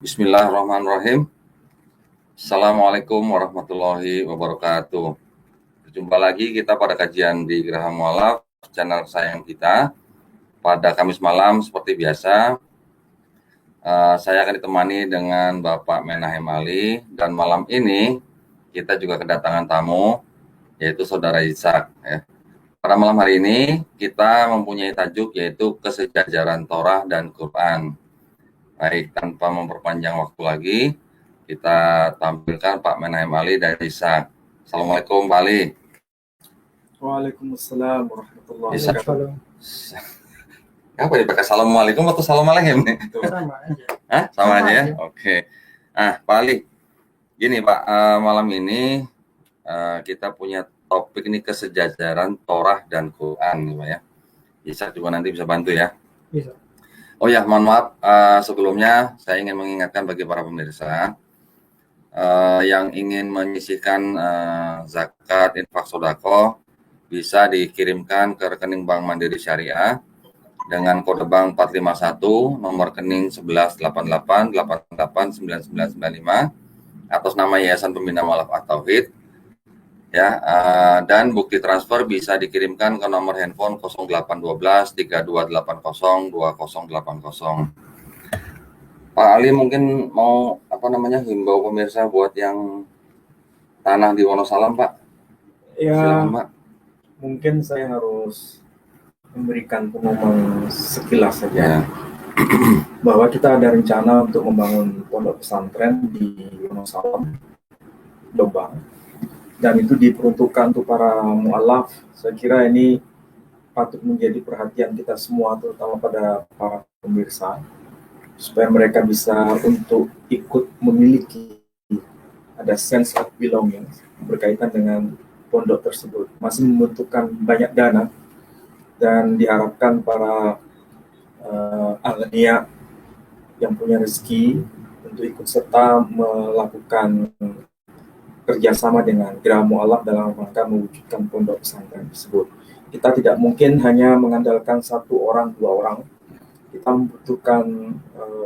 Bismillahirrahmanirrahim. Assalamualaikum warahmatullahi wabarakatuh. Berjumpa lagi kita pada kajian di Geraha Mualaf, channel sayang kita. Pada Kamis malam seperti biasa, saya akan ditemani dengan Bapak Menahem Ali, dan malam ini kita juga kedatangan tamu, yaitu Saudara Ishak. Ya. Pada malam hari ini kita mempunyai tajuk yaitu kesejajaran Torah dan Quran. Baik, tanpa memperpanjang waktu lagi, kita tampilkan Pak Menahem Ali dan Ishak. Assalamualaikum Pak Ali. Waalaikumsalam warahmatullahi wabarakatuh. Apa ya, pakai assalamualaikum atau assalamualaikum nih? Sama aja. Hah? Sama aja ya? Oke. Pak Ali, gini Pak, malam ini kita punya topik ini kesejajaran Torah dan Quran nih Pak ya. Ishak juga nanti bisa bantu ya. Bisa. Oh ya, mohon maaf, sebelumnya saya ingin mengingatkan bagi para pemirsa yang ingin menyisihkan zakat, infak, sodako, bisa dikirimkan ke rekening Bank Mandiri Syariah dengan kode bank 451, nomor rekening 1188889995 atas nama Yayasan Pembina Mualaf At-Tauhid. Ya, dan bukti transfer bisa dikirimkan ke nomor handphone 0812 3280 2080. Pak Ali mungkin mau himbau pemirsa buat yang tanah di Wonosalam, Pak. Ya, silakan, Pak. Mungkin saya harus memberikan pengumuman sekilas saja bahwa kita ada rencana untuk membangun pondok pesantren di Wonosalam, Jombang. Dan itu diperuntukkan untuk para mu'alaf. Saya kira ini patut menjadi perhatian kita semua, terutama pada para pemirsa, supaya mereka bisa untuk ikut memiliki, ada sense of belonging berkaitan dengan pondok tersebut. Masih membutuhkan banyak dana, dan diharapkan para aghnia yang punya rezeki untuk ikut serta melakukan kerjasama dengan Geraha Mualaf dalam rangka mewujudkan pondok pesantren tersebut. Kita tidak mungkin hanya mengandalkan satu orang, dua orang. Kita membutuhkan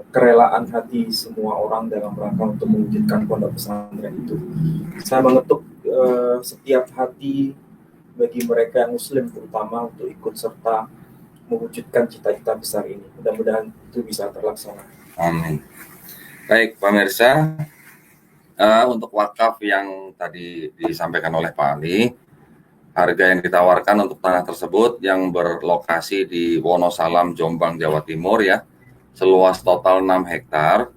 kerelaan hati semua orang dalam rangka untuk mewujudkan pondok pesantren itu. Saya mengetuk setiap hati bagi mereka yang Muslim terutama untuk ikut serta mewujudkan cita-cita besar ini. Mudah-mudahan itu bisa terlaksana. Amin. Baik, pemirsa. Untuk wakaf yang tadi disampaikan oleh Pak Ali, harga yang ditawarkan untuk tanah tersebut yang berlokasi di Wonosalam, Jombang, Jawa Timur ya, seluas total 6 hektar,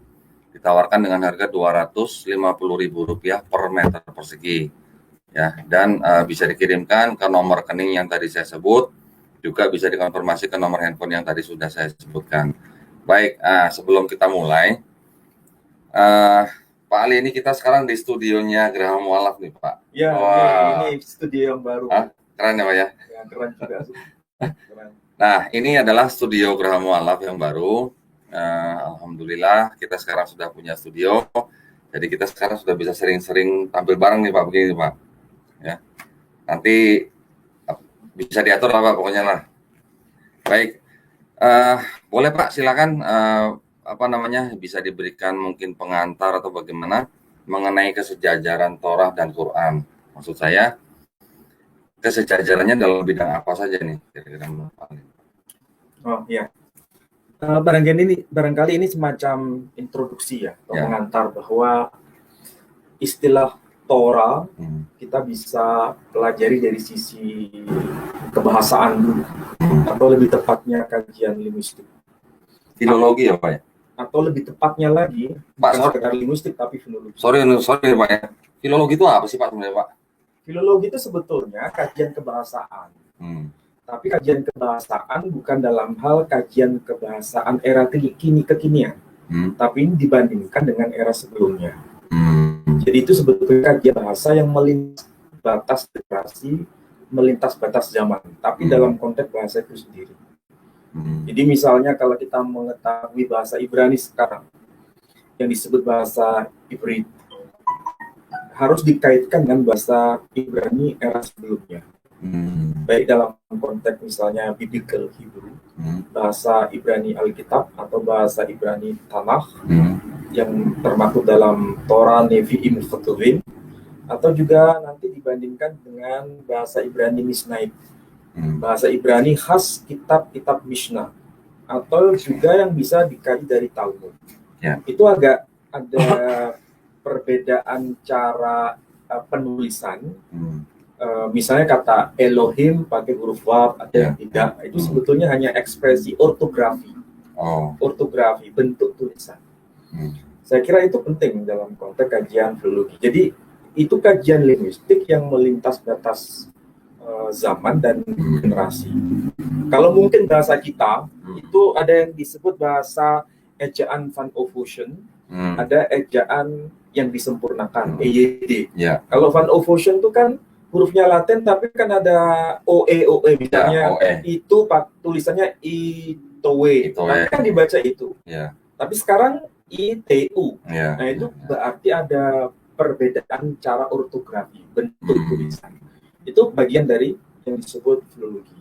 ditawarkan dengan harga Rp250.000 per meter persegi. Ya, dan bisa dikirimkan ke nomor rekening yang tadi saya sebut, juga bisa dikonfirmasi ke nomor handphone yang tadi sudah saya sebutkan. Baik, sebelum kita mulai, Pak Ali, ini kita sekarang di studionya Geraha Mualaf nih, Pak. Ya, ini studio yang baru. Keren ya, Pak ya? Ya, keren juga. Keren. Nah, ini adalah studio Geraha Mualaf yang baru. Alhamdulillah, kita sekarang sudah punya studio. Jadi kita sekarang sudah bisa sering-sering tampil bareng nih, Pak, begini, Pak. Ya. Nanti bisa diatur lah, Pak, pokoknya lah. Baik, boleh Pak, silakan. Bisa diberikan mungkin pengantar atau bagaimana mengenai kesejajaran Torah dan Quran. Maksud saya, kesejajarannya dalam bidang apa saja nih? Kira-kira Oh iya, barangkali ini semacam introduksi ya, atau pengantar bahwa istilah Torah kita bisa pelajari dari sisi kebahasaan dulu, atau lebih tepatnya kajian linguistik. Filologi ya Pak ya? Atau lebih tepatnya lagi, bukan sekedar linguistik tapi filologi. Sorry Pak ya. Filologi itu apa sih Pak sebenarnya Pak? Filologi itu sebetulnya kajian kebahasaan. Tapi kajian kebahasaan bukan dalam hal kajian kebahasaan era kekinian, tapi ini dibandingkan dengan era sebelumnya. Jadi itu sebetulnya kajian bahasa yang melintas batas generasi, melintas batas zaman, tapi dalam konteks bahasa itu sendiri. Jadi misalnya kalau kita mengetahui bahasa Ibrani sekarang, yang disebut bahasa Ibrit, harus dikaitkan dengan bahasa Ibrani era sebelumnya. Baik dalam konteks misalnya biblical Hebrew, bahasa Ibrani Alkitab atau bahasa Ibrani Tanakh, yang termaktub dalam Torah Nevi'im Ketuvim, atau juga nanti dibandingkan dengan bahasa Ibrani Misnaib, bahasa Ibrani khas kitab-kitab Mishnah, atau juga yang bisa dikaji dari Talmud. Itu agak ada perbedaan cara penulisan. Misalnya kata Elohim pakai huruf waw, ada yang tidak. Itu sebetulnya hanya ekspresi ortografi, bentuk tulisan. Saya kira itu penting dalam konteks kajian filologi. Jadi itu kajian linguistik yang melintas batas zaman dan generasi. Kalau mungkin bahasa kita itu ada yang disebut bahasa ejaan Van Ophusen, ada ejaan yang disempurnakan, EYD. Kalau Van Ophusen itu kan hurufnya Latin, tapi kan ada OE misalnya, itu tulisannya ITOE, tapi kan dibaca itu. Tapi sekarang ITU. Nah itu berarti ada perbedaan cara ortografi, bentuk tulisan. Itu bagian dari yang disebut filologi.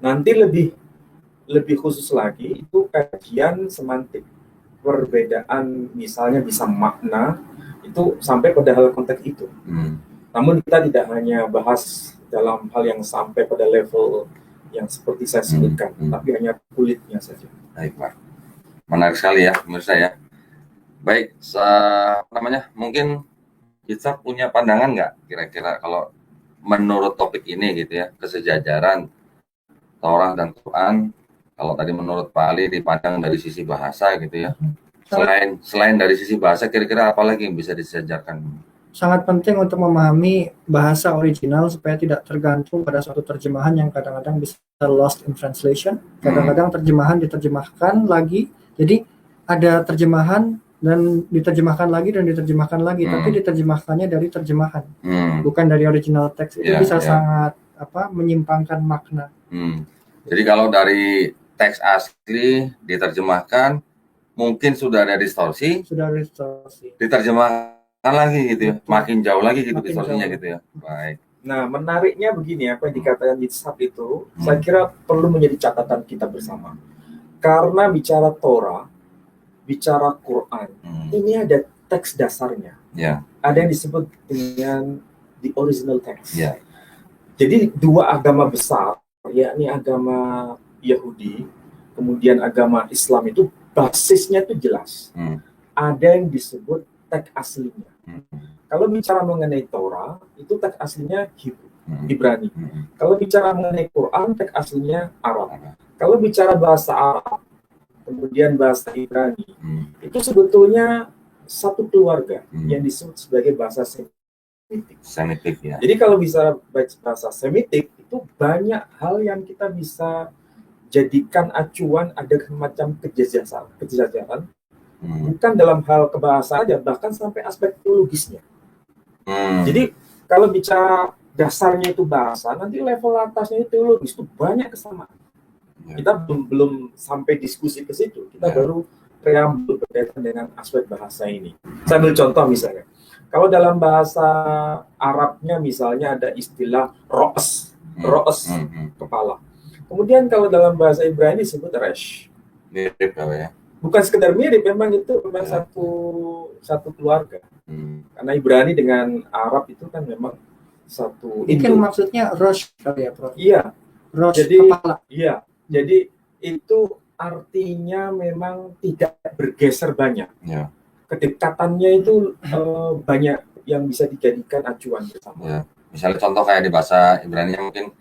Nanti lebih khusus lagi itu kajian semantik, perbedaan misalnya bisa makna itu sampai pada hal konteks itu. Namun kita tidak hanya bahas dalam hal yang sampai pada level yang seperti saya sebutkan, tapi hanya kulitnya saja. Baik, Pak. Menarik sekali ya, pemirsa ya. Baik, mungkin kita punya pandangan nggak kira-kira kalau menurut topik ini gitu ya, kesejajaran Torah dan Quran, kalau tadi menurut Pak Ali dipandang dari sisi bahasa gitu ya. Selain dari sisi bahasa, kira-kira apa lagi yang bisa disejajarkan? Sangat penting untuk memahami bahasa original supaya tidak tergantung pada suatu terjemahan yang kadang-kadang bisa lost in translation. Kadang-kadang terjemahan diterjemahkan lagi, jadi ada terjemahan dan diterjemahkan lagi, tapi diterjemahkannya dari terjemahan, bukan dari original teks. Itu bisa sangat menyimpangkan makna. Jadi kalau dari teks asli diterjemahkan, mungkin sudah ada distorsi, diterjemahkan lagi gitu ya, makin jauh lagi gitu distorsinya gitu ya. Baik. Nah, menariknya begini, apa yang dikatakan Yitzhak itu, saya kira perlu menjadi catatan kita bersama. Karena bicara Torah, bicara Quran, ini ada teks dasarnya. Ada yang disebut dengan the original text. Jadi dua agama besar, yakni agama Yahudi, kemudian agama Islam itu basisnya itu jelas. Ada yang disebut teks aslinya. Kalau bicara mengenai Torah, itu teks aslinya Hebrew, Ibrani. Kalau bicara mengenai Quran, teks aslinya Arab. Kalau bicara bahasa Arab, kemudian bahasa Ibrani, itu sebetulnya satu keluarga yang disebut sebagai bahasa Semitik. Ya. Jadi kalau bisa bahasa Semitik, itu banyak hal yang kita bisa jadikan acuan, ada semacam kejejajaran. Bukan dalam hal kebahasaan aja, bahkan sampai aspek teologisnya. Jadi kalau bicara dasarnya itu bahasa, nanti level atasnya itu teologis, itu banyak kesamaan. Kita belum sampai diskusi ke situ, kita baru preambul berkaitan dengan aspek bahasa ini. Saya ambil contoh misalnya, kalau dalam bahasa Arabnya misalnya ada istilah ro'as, kepala. Kemudian kalau dalam bahasa Ibrani disebut resh. Mirip ya. Bukan sekedar mirip, memang itu memang satu keluarga. Karena Ibrani dengan Arab itu kan memang satu. Mungkin maksudnya rosh kali ya, Prof. Iya. Rosh jadi, kepala. Iya. Jadi itu artinya memang tidak bergeser banyak. Kedekatannya itu banyak yang bisa dijadikan acuan bersama. Misalnya contoh kayak di bahasa Ibrani mungkin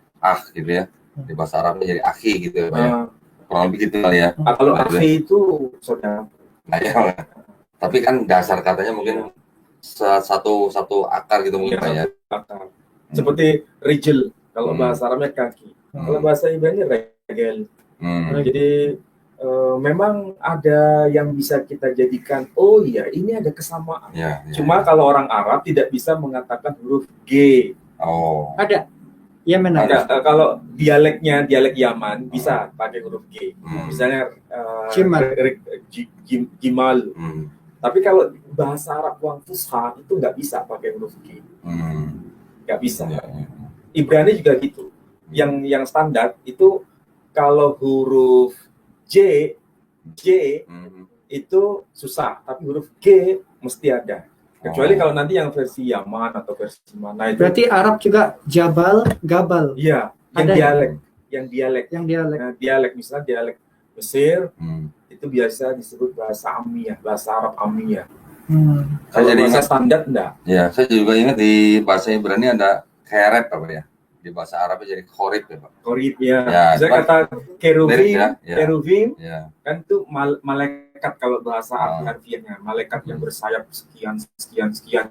gitu ya. Di bahasa Arabnya jadi akhi gitu ya. Kurang lebih gitu kali ya. Kalau akhi itu saudara. Tapi kan dasar katanya mungkin satu akar gitu mungkin ya. Akar. Seperti rijil kalau bahasa Arabnya kaki. Kalau bahasa Ibrani regel. Jadi memang ada yang bisa kita jadikan, oh iya ini ada kesamaan. Cuma kalau orang Arab tidak bisa mengatakan huruf G. Ada. Yemen ada. Kalau dialek Yaman bisa pakai huruf G. Misalnya Jimal. Tapi kalau bahasa Arab yang Fusha itu nggak bisa pakai huruf G. Nggak bisa. Ibrani juga gitu. Yang standar itu kalau huruf J itu susah, tapi huruf G mesti ada. Kecuali kalau nanti yang versi Yaman atau versi mana itu. Berarti Arab juga Jabal, Gabal. Iya, yang Ada dialek, yang dialek. Nah, dialek misalnya dialek Mesir itu biasa disebut bahasa Amiyah, bahasa Arab Amiyah. Kalau Saya jadi bahasa ingat standar enggak. ya, saya juga ingat di bahasa Ibrani ada keret apa ya? Di bahasa Arabnya jadi korib ya, Pak. Korib ya. Ya, Misalnya cuman kata keruvim, mirip ya, ya. keruvim Ya. kan itu malaikat kalau bahasa harfiahnya, malaikat yang bersayap sekian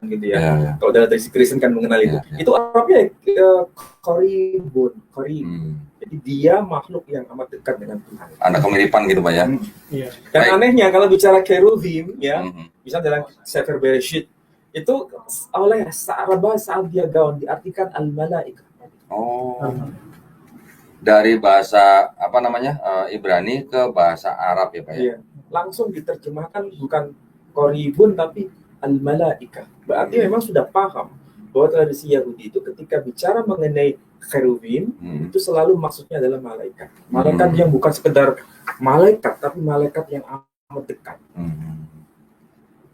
gitu ya. Ya, ya. Kalau dalam tradisi Kristen kan mengenal itu. Ya, ya. Itu Arabnya koribun, korib. Jadi dia makhluk yang amat dekat dengan Tuhan. Ada kemiripan gitu, Pak ya. Iya. Dan Baik. anehnya kalau bicara keruvim ya, Mhm. misalnya dalam Sefer Bereshit itu oleh bahasa Abiyagaon diartikan al-malaika. Oh. Dari bahasa apa namanya? Ibrani ke bahasa Arab ya, Pak ya. Iya. Langsung diterjemahkan bukan koribun tapi al-malaika. Berarti memang sudah paham bahwa tradisi Yahudi itu ketika bicara mengenai cherubim itu selalu maksudnya adalah malaikat. Malaikat yang bukan sekedar malaikat tapi malaikat yang amat dekat.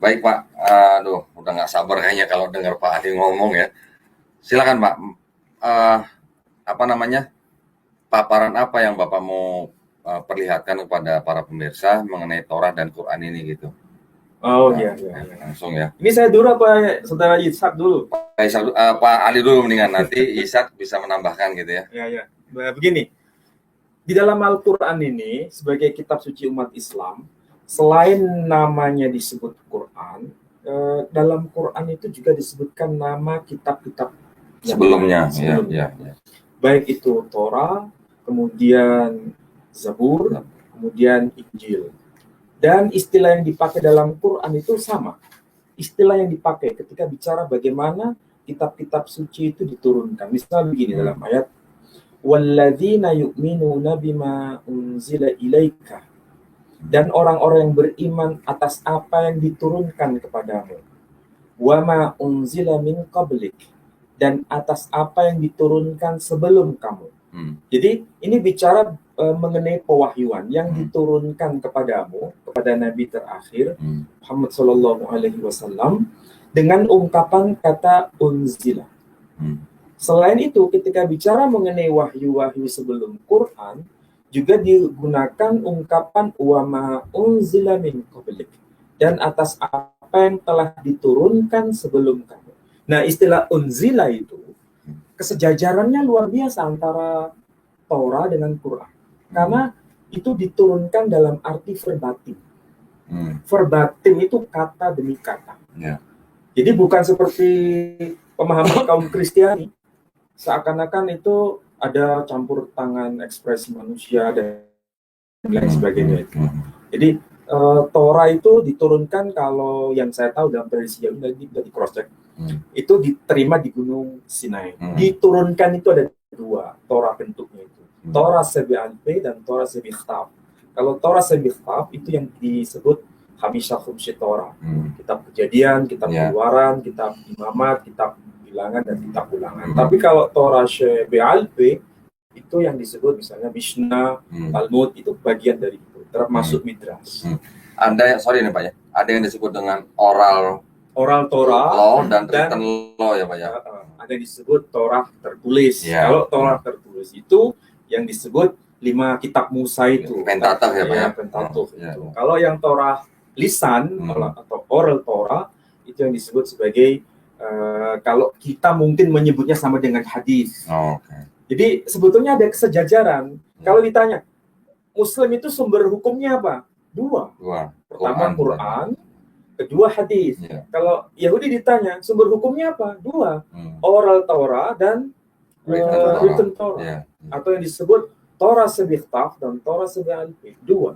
Baik Pak, aduh udah nggak sabar kayaknya kalau dengar Pak Adi ngomong ya. Silakan Pak, apa namanya, paparan apa yang Bapak mau perlihatkan kepada para pemirsa mengenai Torah dan Quran ini gitu. Oh iya. Langsung ya. Ini saya dulu apa saudara Ishak dulu? Pak Ali dulu mendingan, nanti Ishak bisa menambahkan gitu ya. Ya. Nah, begini, di dalam Al-Quran ini sebagai kitab suci umat Islam, selain namanya disebut Quran, dalam Quran itu juga disebutkan nama kitab-kitab Sebelumnya. Ya. Baik itu Torah, kemudian Zabur, kemudian Injil. Dan istilah yang dipakai dalam Quran itu sama. Istilah yang dipakai ketika bicara bagaimana kitab-kitab suci itu diturunkan. Misalnya begini dalam ayat, walladzina yu'minuna bima unzila ilaika, dan orang-orang yang beriman atas apa yang diturunkan kepadamu, wama unzila min qablik, dan atas apa yang diturunkan sebelum kamu. Jadi ini bicara mengenai pewahyuan yang diturunkan kepadamu, kepada Nabi terakhir Muhammad Sallallahu Alaihi Wasallam dengan ungkapan kata unzila. Selain itu, ketika bicara mengenai wahyu-wahyu sebelum Quran, juga digunakan ungkapan wama unzila min qablik, dan atas apa yang telah diturunkan sebelum kamu. Nah, istilah unzila itu kesejajarannya luar biasa antara Torah dengan Quran. Karena itu diturunkan dalam arti verbatim. Verbatim itu kata demi kata. Ya. Jadi bukan seperti pemahaman kaum Kristiani, seakan-akan itu ada campur tangan ekspresi manusia dan lain sebagainya itu. Jadi Torah itu diturunkan, kalau yang saya tahu dalam tradisi Yahudi dari cross check, itu diterima di Gunung Sinai. Diturunkan itu ada dua Torah bentuknya itu. Torah Sebi'al-P dan Torah Sebi'khtab. Kalau Torah Sebi'khtab itu yang disebut Hamisha Khumshi Torah. Kitab Kejadian, Kitab Keluaran, Kitab Imamat, Kitab Bilangan, dan Kitab Ulangan. Tapi kalau Torah Sebi'al-P itu yang disebut misalnya Mishnah, Talmud, itu bagian dari itu, termasuk Midrash. Ada yang, sorry nih Pak ya, ada yang disebut dengan oral Torah law dan written law ya Pak ya. Ada yang disebut Torah tertulis. Kalau Torah tertulis itu yang disebut 5 kitab Musa itu. Pentateuch ya Pak ya. Pentateuch itu. Kalau yang Torah lisan atau oral Torah itu yang disebut sebagai kalau kita mungkin menyebutnya sama dengan hadis. Jadi sebetulnya ada kesejajaran. Kalau ditanya Muslim itu sumber hukumnya apa? Dua. Pertama Quran, kedua hadis. Kalau Yahudi ditanya sumber hukumnya apa? Dua. Oral Torah dan written Torah. Atau yang disebut Torah Sebi'khtab dan Torah Sebi'al-P. Dua.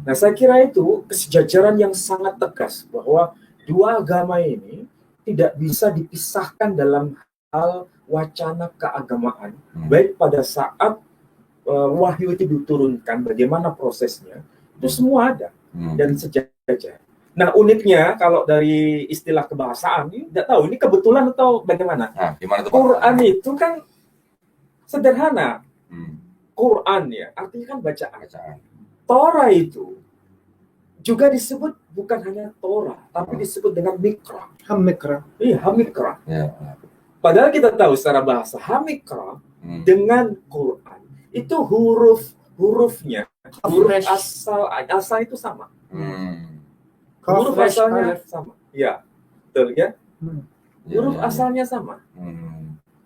Nah, saya kira itu kesejajaran yang sangat tegas bahwa dua agama ini tidak bisa dipisahkan dalam hal wacana keagamaan. Baik pada saat wahyu itu diturunkan, bagaimana prosesnya, itu semua ada dan sejajar. Nah, uniknya kalau dari istilah kebahasaan ini tidak tahu ini kebetulan atau bagaimana. Gimana tuh, Quran itu kan sederhana. Quran ya, artinya kan bacaan. Torah itu juga disebut bukan hanya Torah, tapi disebut dengan Mikra. Hamikra. Iya, Hamikra. Ya. Padahal kita tahu secara bahasa Hamikra dengan Quran itu hurufnya, huruf asal itu sama. Huruf asalnya sama. Ya, betul ya? Huruf asalnya sama.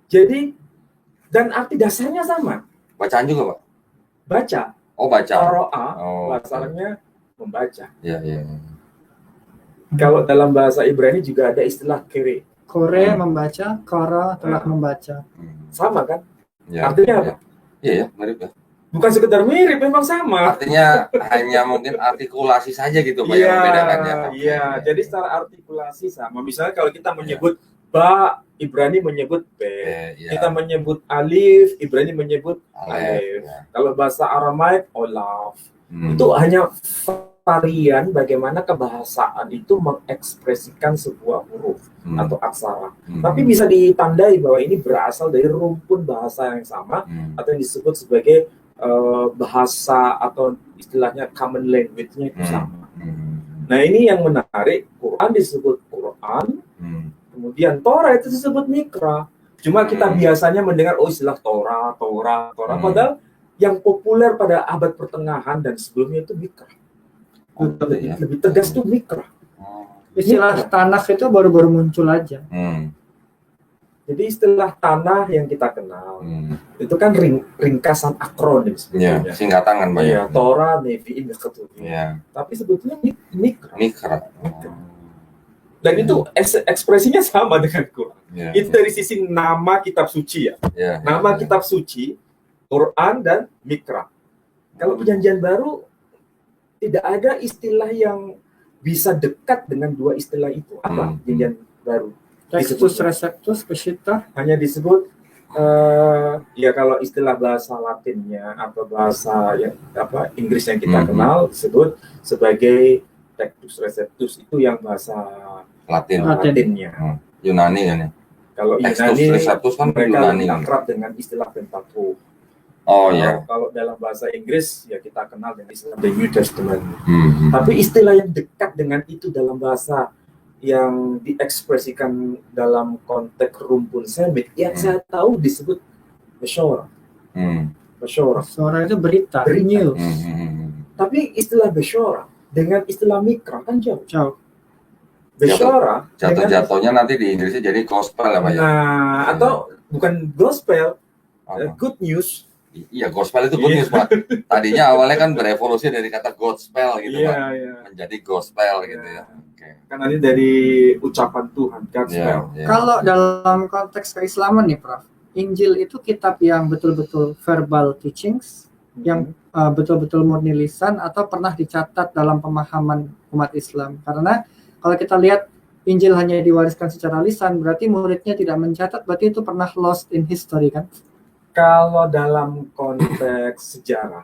Jadi, dan arti dasarnya sama. Bacaan juga, Pak? Baca. Oh, baca. Qara'a, bahasanya membaca. Iya. Kalau dalam bahasa Ibrani juga ada istilah kiri. Kore membaca, kara telah membaca. Sama kan? Ya, Artinya apa? Iya, mirip ya. Bukan sekedar mirip, memang sama. Artinya hanya mungkin artikulasi saja gitu, Pak, yang membedakannya. Iya, jadi secara artikulasi sama. Misalnya kalau kita menyebut ba, Ibrani menyebut b. Kita menyebut alif, Ibrani menyebut alif. Kalau bahasa Aramaik, olaf. Itu hanya varian bagaimana kebahasaan itu mengekspresikan sebuah huruf atau aksara. Tapi bisa ditandai bahwa ini berasal dari rumpun bahasa yang sama atau yang disebut sebagai bahasa atau istilahnya common language-nya itu sama. Nah, ini yang menarik. Quran disebut Quran, kemudian Torah itu disebut Mikra. Cuma kita biasanya mendengar istilah Torah. Padahal yang populer pada abad pertengahan dan sebelumnya itu Mikra. Lebih tegas tuh Mikra. Istilah tanah itu baru-baru muncul aja. Jadi istilah tanah yang kita kenal itu kan ringkasan akronim sebetulnya. Ya, singkatan kan banyak. Iya, Torah, Nevi'im, Ketuvim. Ya. Tapi sebetulnya Mikra. Dan itu ekspresinya sama dengan Quran. Ya, itu dari sisi nama kitab suci ya. Nama kitab suci, Quran dan Mikra. Kalau Perjanjian Baru tidak ada istilah yang bisa dekat dengan dua istilah itu. Apa Perjanjian Baru? Textus receptus pesita hanya disebut ya kalau istilah bahasa Latinnya atau bahasa yang Inggris yang kita kenal disebut sebagai Textus receptus, itu yang bahasa Latinnya. Yunani kan ya. Kalau Textus receptus kan mereka Yunani. akrab dengan istilah Pentateuch. Oh ya. Kalau dalam bahasa Inggris ya kita kenal dengan istilah The New Testament. Tapi istilah yang dekat dengan itu dalam bahasa yang diekspresikan dalam konteks rumpun Semit yang saya tahu disebut Beshora. Beshora itu berita. News. Tapi istilah Beshora dengan istilah Mikra kan jauh. Beshora jatuh-jatuhnya nanti di Inggrisnya jadi gospel ya, Pak ya. Nah, atau bukan gospel, good news. Iya, gospel itu good news, Pak. Tadinya awalnya kan berevolusi dari kata gospel gitu, Pak. Menjadi gospel gitu ya. Kan nanti dari ucapan Tuhan, gospel. Kalau dalam konteks keislaman nih, Prof, Injil itu kitab yang betul-betul verbal teachings, yang betul-betul murni lisan atau pernah dicatat dalam pemahaman umat Islam. Karena kalau kita lihat Injil hanya diwariskan secara lisan, berarti muridnya tidak mencatat, berarti itu pernah lost in history kan? Kalau dalam konteks sejarah,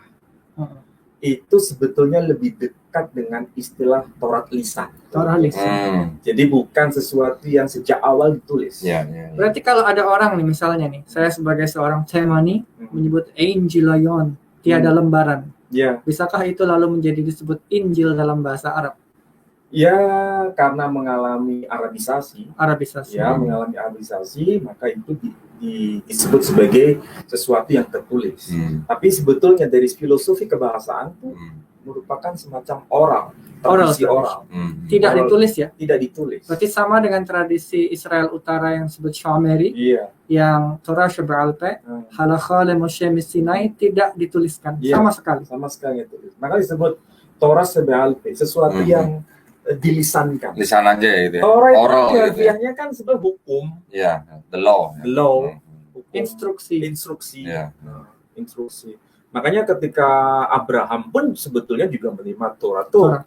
itu sebetulnya lebih dekat dengan istilah Taurat lisan. Taurat lisan. Jadi bukan sesuatu yang sejak awal ditulis. Berarti kalau ada orang nih, misalnya nih, saya sebagai seorang Temani menyebut Injilion, tiada lembaran. Bisakah itu lalu menjadi disebut Injil dalam bahasa Arab? Ya, karena mengalami Arabisasi. Ya, mengalami Arabisasi, maka itu disebut sebagai sesuatu yang tertulis. Tapi sebetulnya dari filosofi kebahasaan itu merupakan semacam oral. Tidak ditulis ya? Tidak ditulis. Berarti sama dengan tradisi Israel Utara yang disebut Shomeri, yang Torah Shebe'al-Peh, Halakha le Moshe Sinai tidak dituliskan sama sekali. Sama sekali ditulis. Maka disebut Torah Shebe'al-Peh, sesuatu yang dilisankan. Lisan aja gitu ya. Oral itu harfiahnya kan sebenarnya hukum. Ya, the law. Instruksi. Instruksi. Makanya ketika Abraham pun sebetulnya juga menerima Torah. Torah.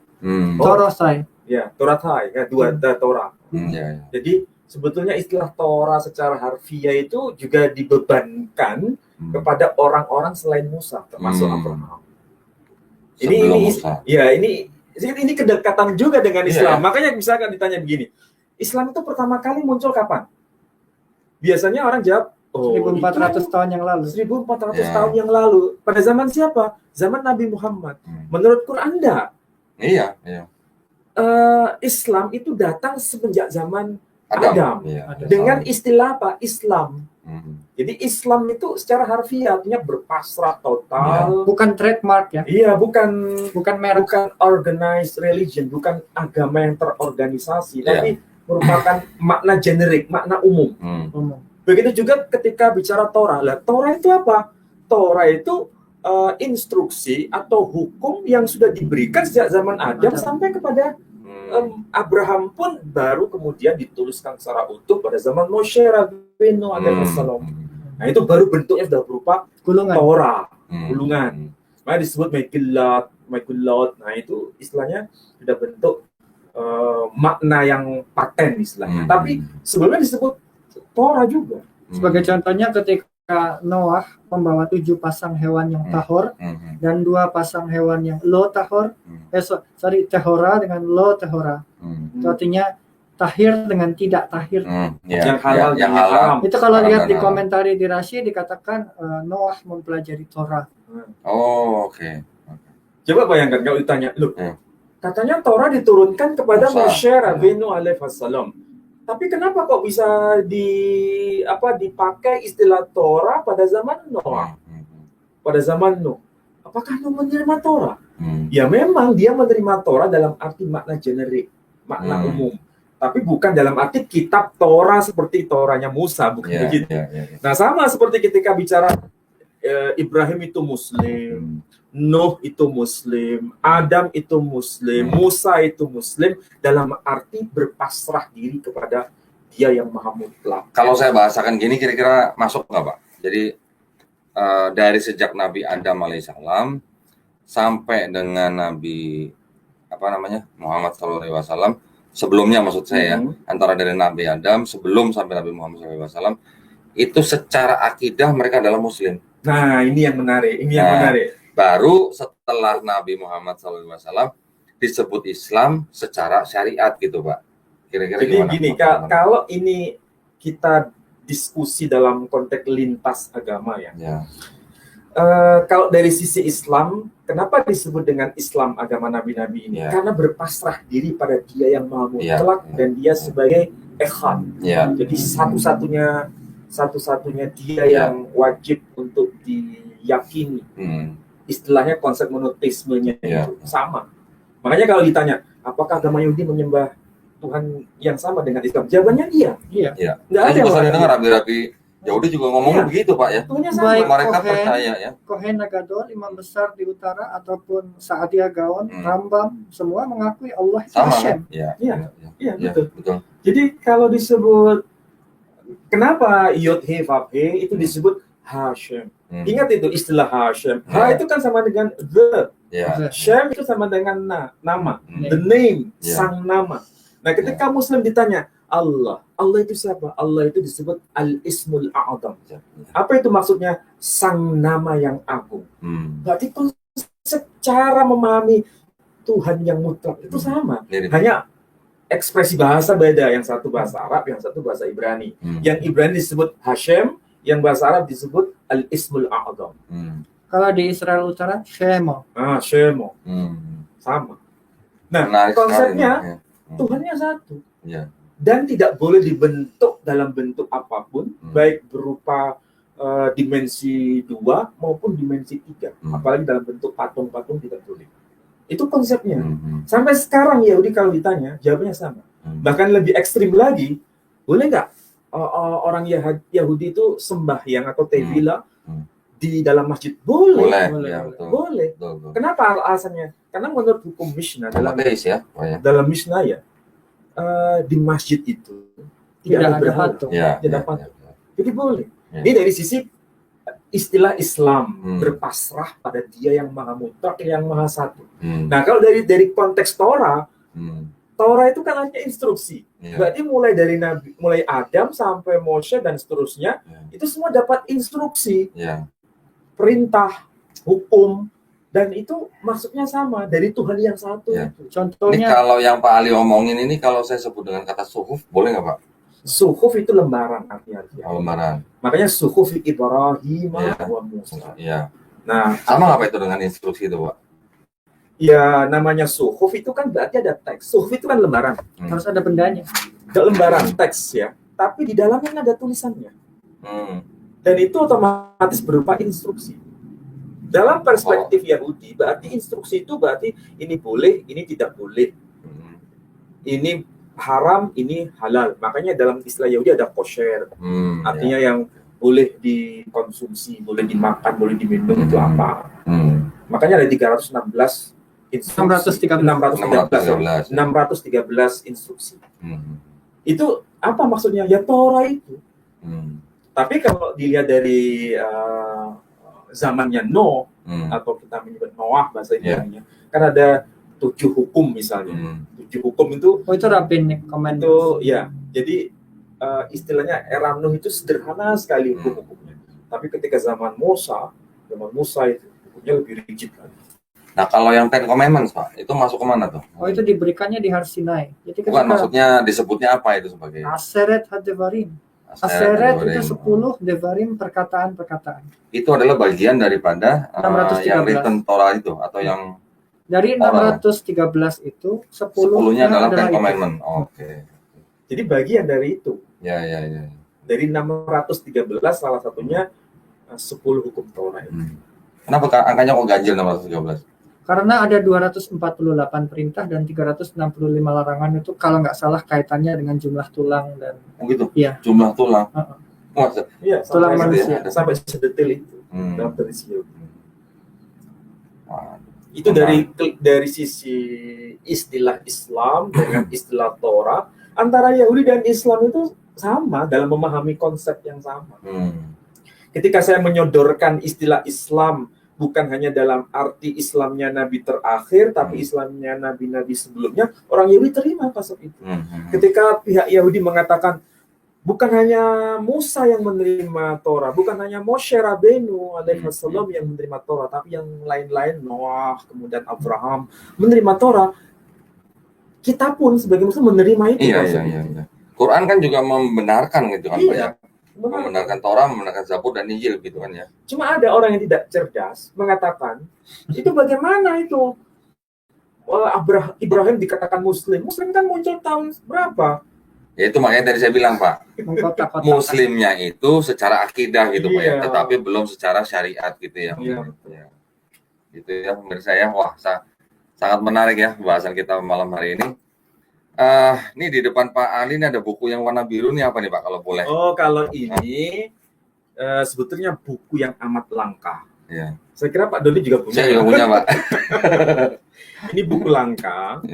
Ya, Torah ya, dua Torah. Jadi sebetulnya istilah Torah secara harfiah itu juga dibebankan kepada orang-orang selain Musa, termasuk Abraham. Ini kedekatan juga dengan Islam. Makanya misalkan ditanya begini, Islam itu pertama kali muncul kapan? Biasanya orang jawab, 1400 tahun yang lalu. 1400 tahun yang lalu. Pada zaman siapa? Zaman Nabi Muhammad. Menurut Quran enggak. Iya, iya. Islam itu datang semenjak zaman Adam. Adam. Iya, Dengan istilah apa? Islam. Hmm. Jadi Islam itu secara harfiah artinya berpasrah total. Bukan trademark ya, Iya, bukan merek. bukan organized religion, bukan agama yang terorganisasi, Iya. tapi merupakan makna generik, makna umum. Umum. Begitu juga ketika bicara Torah. Lah, Torah itu apa? Torah itu instruksi atau hukum yang sudah diberikan sejak zaman Adam sampai kepada Abraham pun baru kemudian dituliskan secara utuh pada zaman Moshe Rabbeinu alaihissalam. Nah, itu baru bentuknya sudah berupa Torah, gulungan. Makanya disebut Megillat. Nah, itu istilahnya sudah bentuk makna yang paten istilahnya. Tapi sebelumnya disebut Torah juga. Sebagai contohnya ketika Noah membawa 7 pasang hewan yang tahor dan 2 pasang hewan yang lo tahor, tehora dengan lo tehora. Itu artinya tahir dengan tidak tahir. Yang halal, yang haram. Itu kalau lihat di komentari di Rashi dikatakan Noah mempelajari Torah. Oh, oke. Coba bayangkan kalau ditanya, loh, katanya Torah diturunkan kepada Moshe Rabbeinu alaihissalam. Tapi kenapa kok bisa dipakai istilah Torah pada zaman Noah? Pada zaman Nuh. Apakah Nuh menerima Torah? Ya memang dia menerima Torah dalam arti makna generik, makna umum. Tapi bukan dalam arti kitab Torah seperti Torahnya Musa, bukan begitu. Nah, sama seperti ketika bicara Ibrahim itu Muslim, Nuh itu Muslim, Adam itu Muslim, Musa itu Muslim, dalam arti berpasrah diri kepada Dia yang Maha Mutlak. Kalau saya bahasakan gini, kira-kira masuk nggak, Pak? Jadi dari sejak Nabi Adam alaihissalam sampai dengan Nabi Muhammad SAW, sebelumnya maksud saya, antara dari Nabi Adam sebelum sampai Nabi Muhammad SAW, itu secara akidah mereka adalah Muslim. Nah, ini yang menarik. Baru setelah Nabi Muhammad SAW disebut Islam secara syariat gitu, Pak. Kira-kira jadi gini, kalau ini kita diskusi dalam konteks lintas agama ya. Kalau dari sisi Islam, kenapa disebut dengan Islam agama nabi-nabi ini? Karena berpasrah diri pada Dia yang Maha Mutlak dan Dia sebagai Echad. Jadi satu-satunya Dia yang wajib untuk diyakini. Istilahnya konsep monoteismenya itu sama. Makanya kalau ditanya, apakah agama Yahudi menyembah Tuhan yang sama dengan Islam? Jawabannya iya. Nggak ada yang lain. Dengar rabi-rabi Yahudi juga ngomongnya begitu, Pak ya. Baik mereka percaya ya. Kohen Agadol, imam besar di utara ataupun Saadia Gaon, Rambam, semua mengakui Allah itu Hashem. Iya, betul. Jadi kalau disebut kenapa Yod He Vav He itu disebut Hashem. Ingat itu istilah Hashem. Ha itu kan sama dengan the. Shem itu sama dengan nama. The name, sang nama. Nah, ketika Muslim ditanya, Allah itu siapa? Allah itu disebut Al-Ismul A'adam. Apa itu maksudnya? Sang nama yang agung. Berarti konsep cara memahami Tuhan yang mutlak itu sama. Hanya ekspresi bahasa beda. Yang satu bahasa Arab, yang satu bahasa Ibrani. Yang Ibrani disebut Hashem, yang bahasa Arab disebut Al-Ismul A'adam. Kalau di Israel Utara, Shemo. Shemo. Sama. Nah, konsepnya Tuhannya satu. Dan tidak boleh dibentuk dalam bentuk apapun, baik berupa dimensi 2 maupun dimensi 3. Apalagi dalam bentuk patung-patung tidak boleh. Itu konsepnya. Sampai sekarang Yahudi kalau ditanya, jawabannya sama. Bahkan lebih ekstrim lagi, boleh nggak orang Yahudi itu sembahyang atau tefillah di dalam masjid? Boleh. Kenapa alasannya? Karena menurut hukum Mishnah dalam Mishnah di masjid itu tidak ada patung, tidak patung. Jadi boleh. Ini dari sisi istilah Islam, berpasrah pada Dia yang Maha Mutlak, yang Maha Satu. Nah, kalau dari konteks Torah itu kan hanya instruksi. Berarti mulai Adam sampai Moshe dan seterusnya, itu semua dapat instruksi, perintah, hukum. Dan itu maksudnya sama dari Tuhan yang satu. Contohnya, ini kalau yang Pak Ali omongin ini, kalau saya sebut dengan kata suhuf, boleh nggak, Pak? Suhuf itu lembaran artinya. Lembaran. Makanya suhuf Ibrahim wa Musa. Nah, sama apa itu dengan instruksi itu, Pak? Ya namanya suhuf itu kan berarti ada teks. Suhuf itu kan lembaran. Harus ada bendanya. Lembaran teks ya. Tapi di dalamnya ada tulisannya. Dan itu otomatis berupa instruksi. Dalam perspektif Yahudi, berarti instruksi itu berarti ini boleh, ini tidak boleh. Ini haram, ini halal. Makanya dalam istilah Yahudi ada kosher. Artinya yang boleh dikonsumsi, boleh dimakan, boleh diminum itu apa. Makanya ada 316 instruksi. 613 instruksi. Itu apa maksudnya? Ya Torah itu. Tapi kalau dilihat dari zamannya Noah, atau kita menyebut Noah bahasa Ibrani, kan ada 7 hukum misalnya. 7 hukum itu itu rabbinic command itu ya. Jadi istilahnya era Nuh itu sederhana sekali hukum-hukumnya. Tapi ketika zaman Musa itu hukumnya lebih rigid lagi. Nah, kalau yang Ten Commandments, Pak, itu masuk kemana tuh? Itu diberikannya di Har Sinai. Jadi bukan, maksudnya disebutnya apa itu sebagai? Aseret Hadevarim. Aseret itu 10, Devarim perkataan-perkataan. Itu adalah bagian daripada yang written Torah itu, atau yang dari 613 itu 10-nya adalah Ten Commandments. Oke. Jadi bagian dari itu. Ya. Dari 613 salah satunya 10 hukum Torah itu. Kenapa angkanya kok ganjil 613? Karena ada 248 perintah dan 365 larangan itu kalau nggak salah kaitannya dengan jumlah tulang dan gitu. Iya. Jumlah tulang. Iya, tulang manusia. Sampai sedetail itu dalam tradisi. Itu dari sisi istilah Islam dengan istilah Torah, antara Yahudi dan Islam itu sama dalam memahami konsep yang sama. Ketika saya menyodorkan istilah Islam bukan hanya dalam arti Islamnya Nabi terakhir, tapi Islamnya Nabi-Nabi sebelumnya, orang Yahudi terima konsep itu. Ketika pihak Yahudi mengatakan, bukan hanya Musa yang menerima Torah, bukan hanya Moshe Rabbeinu alaihissalam yang menerima Torah, tapi yang lain-lain, Noah, kemudian Abraham, menerima Torah, kita pun sebagai Muslim menerima itu. Iya. Quran kan juga membenarkan gitu kan, banyak. Membenarkan Torah, membenarkan Zabur dan Injil gitu kan ya. Cuma ada orang yang tidak cerdas mengatakan, itu bagaimana itu Ibrahim dikatakan Muslim kan muncul tahun berapa? Ya itu makanya tadi saya bilang Pak, Muslimnya itu secara akidah gitu Pak ya, tetapi belum secara syariat gitu ya. Gitu ya pemirsa ya. Wah sangat menarik ya bahasan kita malam hari ini. Ini di depan Pak Ali ini ada buku yang warna biru nih, apa nih Pak kalau boleh? Kalau ini sebetulnya buku yang amat langka. Ya. Saya kira Pak Dodi juga punya. Saya juga punya Pak. Ini buku langka.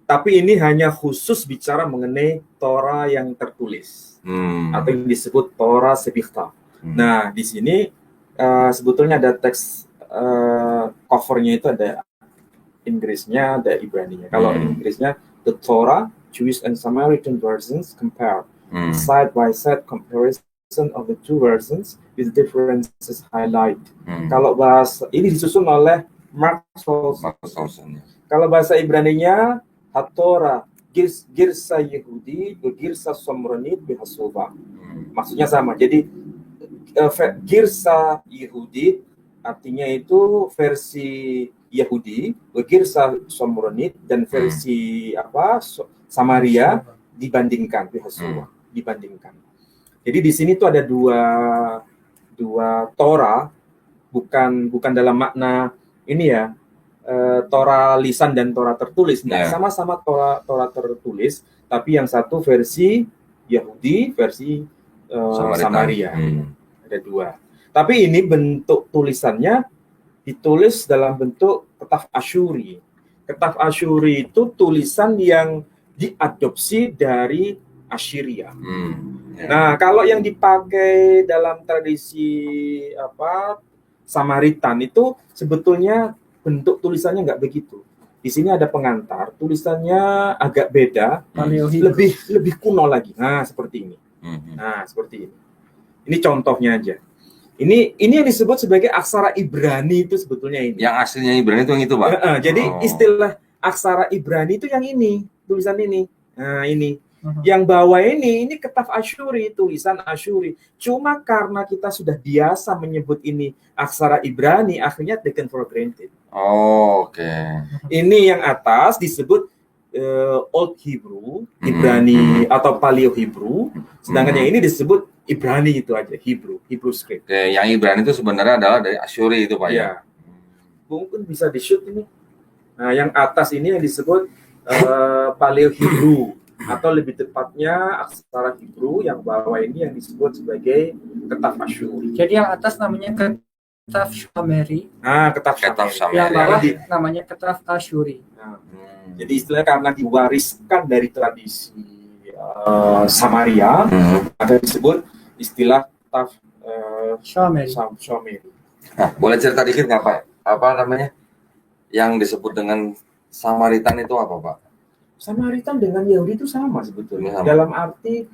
Tapi ini hanya khusus bicara mengenai Torah yang tertulis atau yang disebut Torah Sebichta. Nah di sini sebetulnya ada teks covernya itu ada Inggrisnya, ada Ibraninya. Kalau Inggrisnya The Torah, Jewish and Samaritan versions compared. Side by side comparison of the two versions with differences highlight. Kalau bahasa ini disusun oleh Mark Solson. Kalau bahasa Ibraninya Hatorah Girsa Yehudi, Girsa Somronit Bihasuba. Maksudnya sama. Jadi Girsa Yehudi artinya itu versi Yahudi, Girsa Somronit, dan versi Samaria dibandingkan dibandingkan. Jadi di sini tuh ada dua Torah, bukan dalam makna ini ya. Torah lisan dan Torah tertulis, sama-sama Torah tertulis, tapi yang satu versi Yahudi, versi Samaria. Ada dua. Tapi ini bentuk tulisannya ditulis dalam bentuk Ketaf Asyuri. Ketaf Asyuri itu tulisan yang diadopsi dari Assyria. Nah, kalau yang dipakai dalam tradisi Samaritan itu sebetulnya bentuk tulisannya nggak begitu. Di sini ada pengantar, tulisannya agak beda, lebih kuno lagi. Nah, seperti ini. Nah, seperti ini. Ini contohnya aja. Ini yang disebut sebagai aksara Ibrani itu sebetulnya ini. Yang aslinya Ibrani itu yang itu, Pak. Jadi istilah aksara Ibrani itu yang ini, tulisan ini. Nah, ini. Yang bawah ini Ketaf Asyuri, tulisan Asyuri. Cuma karena kita sudah biasa menyebut ini aksara Ibrani, akhirnya taken for granted. Oh, oke. Ini yang atas disebut Old Hebrew, Ibrani atau Paleo Hebrew, sedangkan yang ini disebut Ibrani itu aja, Hebrew script. Oke, yang Ibrani itu sebenarnya adalah dari Asyuri itu Pak ya. Mungkin bisa di-shoot ini. Nah, yang atas ini yang disebut Paleo Hebrew atau lebih tepatnya aksara Hebrew, yang bawah ini yang disebut sebagai Ketaf Asyuri. Jadi yang atas namanya Ketaf Shomeri. Ketaf Shomeri. Yang bawah namanya Ketaf Asyuri. Jadi istilahnya karena diwariskan dari tradisi Samaria, maka disebut istilah Ketaf Shomeri. Nah, boleh cerita dikit nggak Pak? Apa namanya? Yang disebut dengan Samaritan itu apa Pak? Samaritan dengan Yahudi itu sama sebetulnya. Dalam arti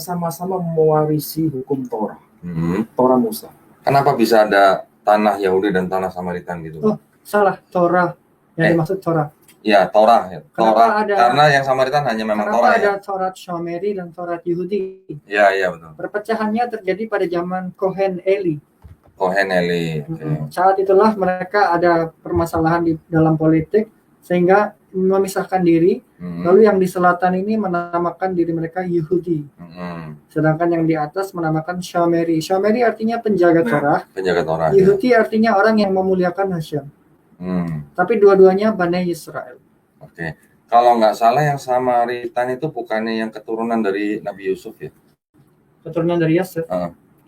sama-sama mewarisi hukum Torah, Torah Musa. Kenapa bisa ada tanah Yahudi dan tanah Samaritan gitu? Oh, salah, Torah. Yang dimaksud Torah. Ya, Torah. Torah. Ada, karena yang Samaritan hanya memang Torah ada ya. Torat Shomeri dan Torat Yahudi. Iya betul. Perpecahannya terjadi pada zaman Cohen Eli. Saat itulah mereka ada permasalahan di dalam politik sehingga memisahkan diri. Lalu yang di selatan ini menamakan diri mereka Yehudi. Sedangkan yang di atas menamakan Shomeri. Shomeri artinya penjaga Torah. Penjaga Torah. Yehudi artinya orang yang memuliakan Hashem. Tapi dua-duanya Bani Israel. Oke. Kalau nggak salah yang Samaritan itu bukannya yang keturunan dari Nabi Yusuf ya? Keturunan dari Yosef.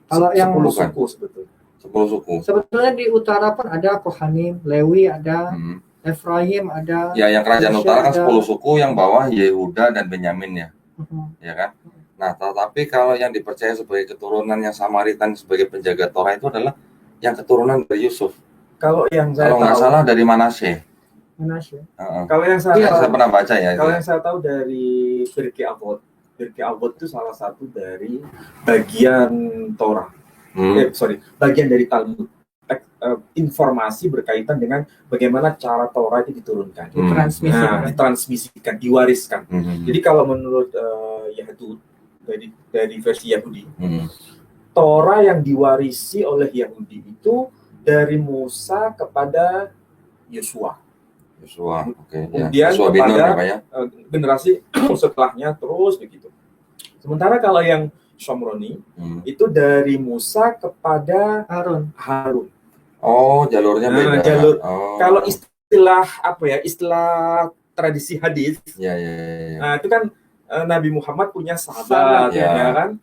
Kalau yang 10 suku sebetulnya. 10 suku. Sebetulnya di utara pun ada Kohanim, Lewi ada, Efraim ada. Ya, yang kerajaan utara kan 10 suku, yang bawah Yehuda dan Benyamin ya. Ya kan? Nah, tetapi kalau yang dipercaya sebagai keturunan yang Samaritan sebagai penjaga Torah itu adalah yang keturunan dari Yusuf. Kalau yang saya tahu, nggak salah dari Manasye. Kalau yang saya pernah baca ya. Kalau yang saya tahu dari Pirkei Avot. Pirkei Avot itu salah satu dari bagian Torah. Bagian dari Talmud. Informasi berkaitan dengan bagaimana cara Torah itu diturunkan, ditransmisikan, diwariskan. Jadi kalau menurut Yahudi dari versi Yahudi, Torah yang diwarisi oleh Yahudi itu dari Musa kepada Yosua. Kemudian kepada generasi setelahnya terus begitu. Sementara kalau yang Shomroni itu dari Musa kepada Harun. Oh, jalurnya beda. Kalau istilah istilah tradisi hadis. Nah, itu kan Nabi Muhammad punya sahabat, ya kan?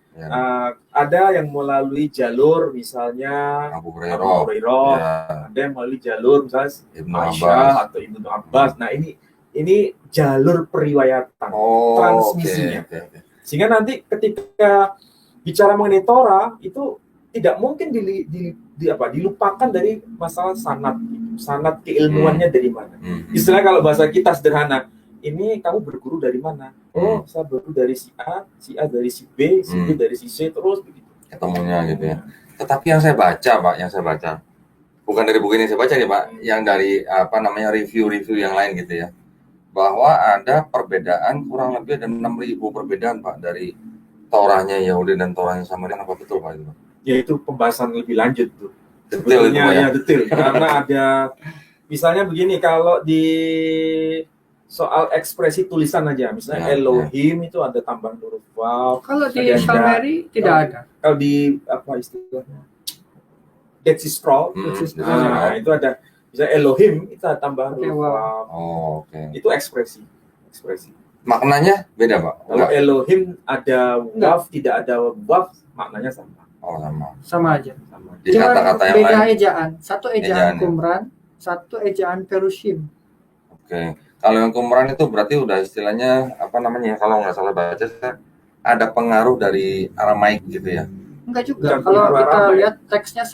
Ada yang melalui jalur misalnya Abu Hurairah, ada yang melalui jalur misalnya Aisyah atau Ibnu Abbas. Nah, ini jalur periwayatan, transmisinya. Sehingga nanti ketika bicara mengenai Torah itu tidak mungkin dilupakan dari masalah sanad keilmuannya dari mana. Istilah kalau bahasa kita sederhana, ini kamu berguru dari mana? Oh, saya berguru dari si A dari si B, si B dari si C, terus begitu. Ketemunya gitu ya. Tetapi yang saya baca, bukan dari buku ini saya baca ya Pak, yang dari review-review yang lain gitu ya, bahwa ada perbedaan kurang lebih ada 6.000 perbedaan Pak dari Torahnya Yahudi dan Torahnya Samaritan. Apa betul Pak itu? Ya itu pembahasan lebih lanjut tuh. Detail detail. Karena ada misalnya begini, kalau di soal ekspresi tulisan aja, misalnya Elohim itu ada tambahan huruf waw. Kalau di Shomeri tidak ada. Kalau di istilahnya Dead Sea Scroll, itu ada. Misalnya Elohim itu ada tambahan huruf waw. Itu ekspresi. Maknanya beda Pak? Kalau Elohim ada waf, tidak ada waf, maknanya sama. Sama aja. Di kata-kata yang beda lain. ejaan. Satu ejaan Qumran, satu ejaan Perushim. Kalau yang Qumran itu berarti udah istilahnya kalau nggak salah baca ada pengaruh dari Aramaik gitu ya? Enggak juga. Kalau kita lihat teksnya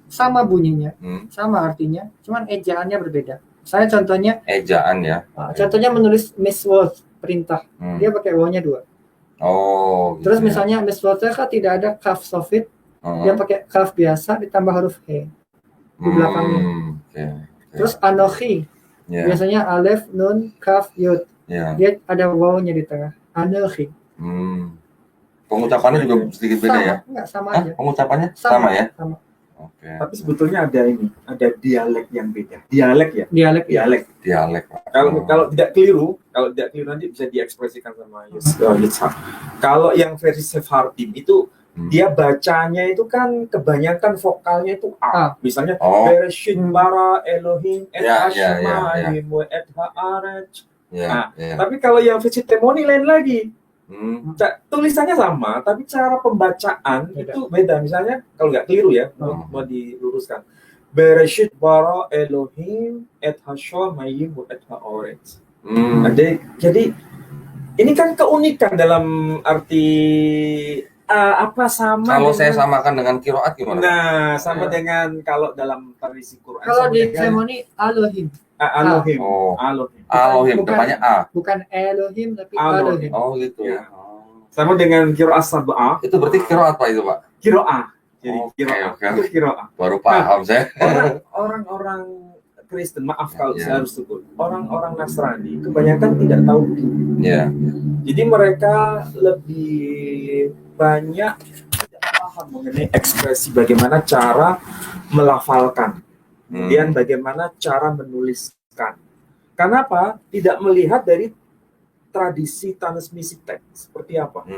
sama bunyinya, sama artinya, cuman ejaannya berbeda. Saya contohnya ejaan ya. Contohnya menulis miswot, perintah. Dia pakai wawnya 2. Gitu. Terus misalnya miswotnya kan tidak ada kaf sofit, dia pakai kaf biasa ditambah huruf he di belakangnya. Terus anochi, biasanya alef, nun, kaf, yud. Dia ada wawnya di tengah. Anochi. Pengucapannya juga sedikit beda ya? Enggak, sama aja. Pengucapannya sama ya? Sama. Oke. Tapi sebetulnya ada dialek yang beda. Dialek ya? Dialek. Kalau tidak keliru nanti bisa diekspresikan sama Yitzhak. Kalau yang versi Sephardim itu dia bacanya itu kan kebanyakan vokalnya itu A. Misalnya Bereshit bara Elohim et hashamayim wa et haaretz. Tapi kalau yang versi Temoni lain lagi. Tulisannya sama, tapi cara pembacaan itu beda. Misalnya kalau nggak keliru ya, mau diluruskan. Bereshit bara Elohim et hashamayim wa et haaretz. Jadi ini kan keunikan dalam arti sama. Kalau saya samakan dengan qiraat gimana? Nah, sama dengan kalau dalam tradisi Quran. Kalau di Temoni Elohim. Elohim, depannya A. Bukan Elohim tapi Elohim. Oh gitu. Ya. Sama dengan qiraat sab'ah. Itu berarti qiraat Pak itu, Pak? Qiraat. Jadi qiraat. Baru paham saya. Orang Kristen, maaf kalau saya harus sebut, orang-orang Nasrani kebanyakan tidak tahu begini. Jadi mereka lebih banyak tidak paham mengenai ekspresi bagaimana cara melafalkan. Kemudian bagaimana cara menuliskan. Kenapa? Tidak melihat dari tradisi transmisi teks seperti apa.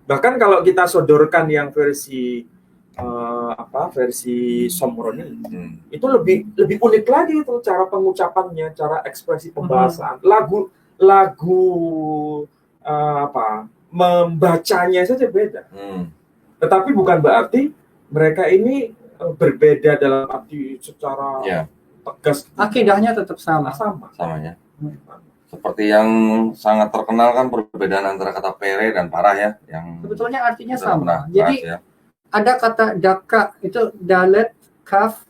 Bahkan kalau kita sodorkan yang versi versi Somron ini, itu lebih unik lagi itu cara pengucapannya, cara ekspresi pembahasan. Lagu membacanya saja beda. Tetapi bukan berarti mereka ini berbeda dalam arti secara tegas. Akidahnya tetap sama. Samanya. Seperti yang sangat terkenal kan perbedaan antara kata pere dan parah ya, yang sebetulnya artinya sama. Jadi ada kata daka itu dalet kaf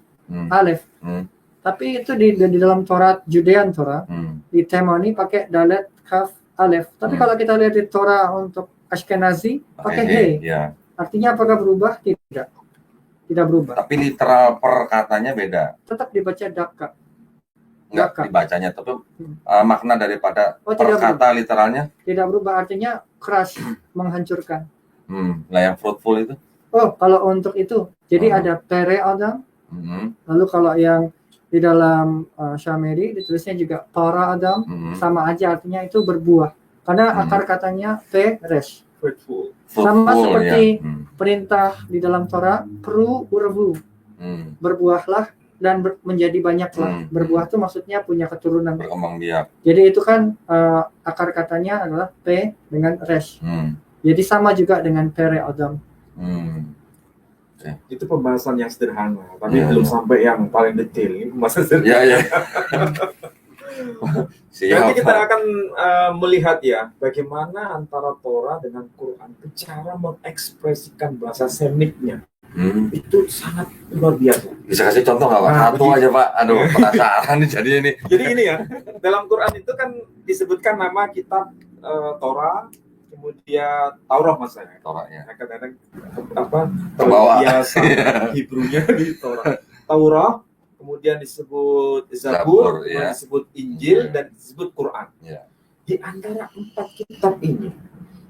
alef. Tapi itu di dalam Torah Judean Torah di Temoni pakai dalet kaf alef. Tapi kalau kita lihat di Torah untuk Ashkenazi pakai he. Artinya apakah berubah? Tidak berubah. Tapi literal perkatanya beda. Tetap dibaca daka. Enggak dibacanya, tapi makna daripada perkata literalnya tidak berubah, artinya crush, menghancurkan. Lah yang fruitful itu? Kalau untuk itu, jadi ada pere Adam. Lalu kalau yang di dalam Shameri ditulisnya juga para Adam, sama aja artinya itu berbuah. Karena akar katanya peresh. Sama seperti perintah di dalam Torah, pru urvu, berbuahlah dan menjadi banyaklah. Berbuah itu maksudnya punya keturunan, berkembang biak. Jadi itu kan akar katanya adalah p dengan resh. Jadi sama juga dengan pere Adam. Itu pembahasan yang sederhana, tapi belum sampai yang paling detail. Ini pembahasan sederhana. Nanti kita akan melihat ya bagaimana antara Torah dengan Quran, cara mengekspresikan bahasa Semiknya itu sangat luar biasa. Bisa kasih contoh nggak Pak? Satu aja Pak. Aduh penasaran nih jadi ini. Jadi ini ya, dalam Quran itu kan disebutkan nama kitab Torah, kemudian Taurat maksudnya. Torahnya. Kadang-kadang biasa Hebrunya di Taurat, kemudian disebut Zabur, disebut Injil, dan disebut Quran. Di antara 4 kitab ini,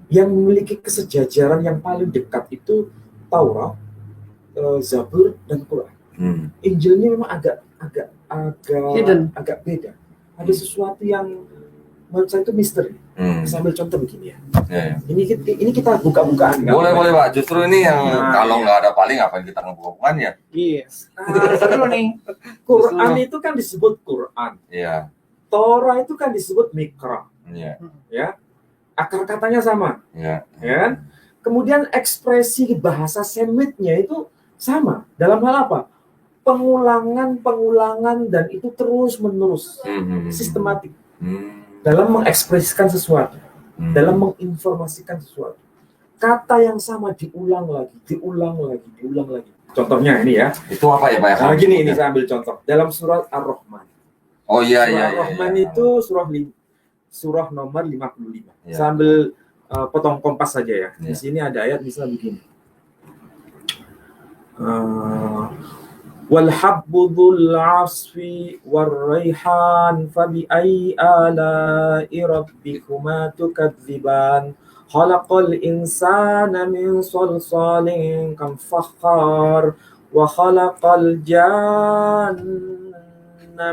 yang memiliki kesejajaran yang paling dekat itu Taurat, Zabur, dan Quran. Injilnya memang agak beda. Ada sesuatu yang menurut saya itu misteri. Sambil contoh begini ya. Ini kita buka-bukaan. Boleh Pak. Justru ini yang kalau nggak ada paling ngapain kita ngebuka-bukaan ya? Iya. Seru nih. Quran itu kan disebut Quran. Iya. Torah itu kan disebut Mikra. Iya. Ya. Akar katanya sama. Iya. Ya. Kemudian ekspresi bahasa Semitnya itu sama. Dalam hal apa? Pengulangan dan itu terus-menerus. Sistematik. Dalam mengekspresikan sesuatu, dalam menginformasikan sesuatu. Kata yang sama diulang lagi. Contohnya ini ya. Itu apa ya Pak? Nah, gini, ini saya ambil contoh. Dalam surat Ar-Rahman. Oh iya. Ar-Rahman itu surah nomor 55. Saya ambil potong kompas saja ya. Di sini ada ayat misalnya begini. والحب ذو العصف والريحان فبأي آلاء ربكما تكذبان خلق الإنسان من صلصال كالفخار wa khalaqal janna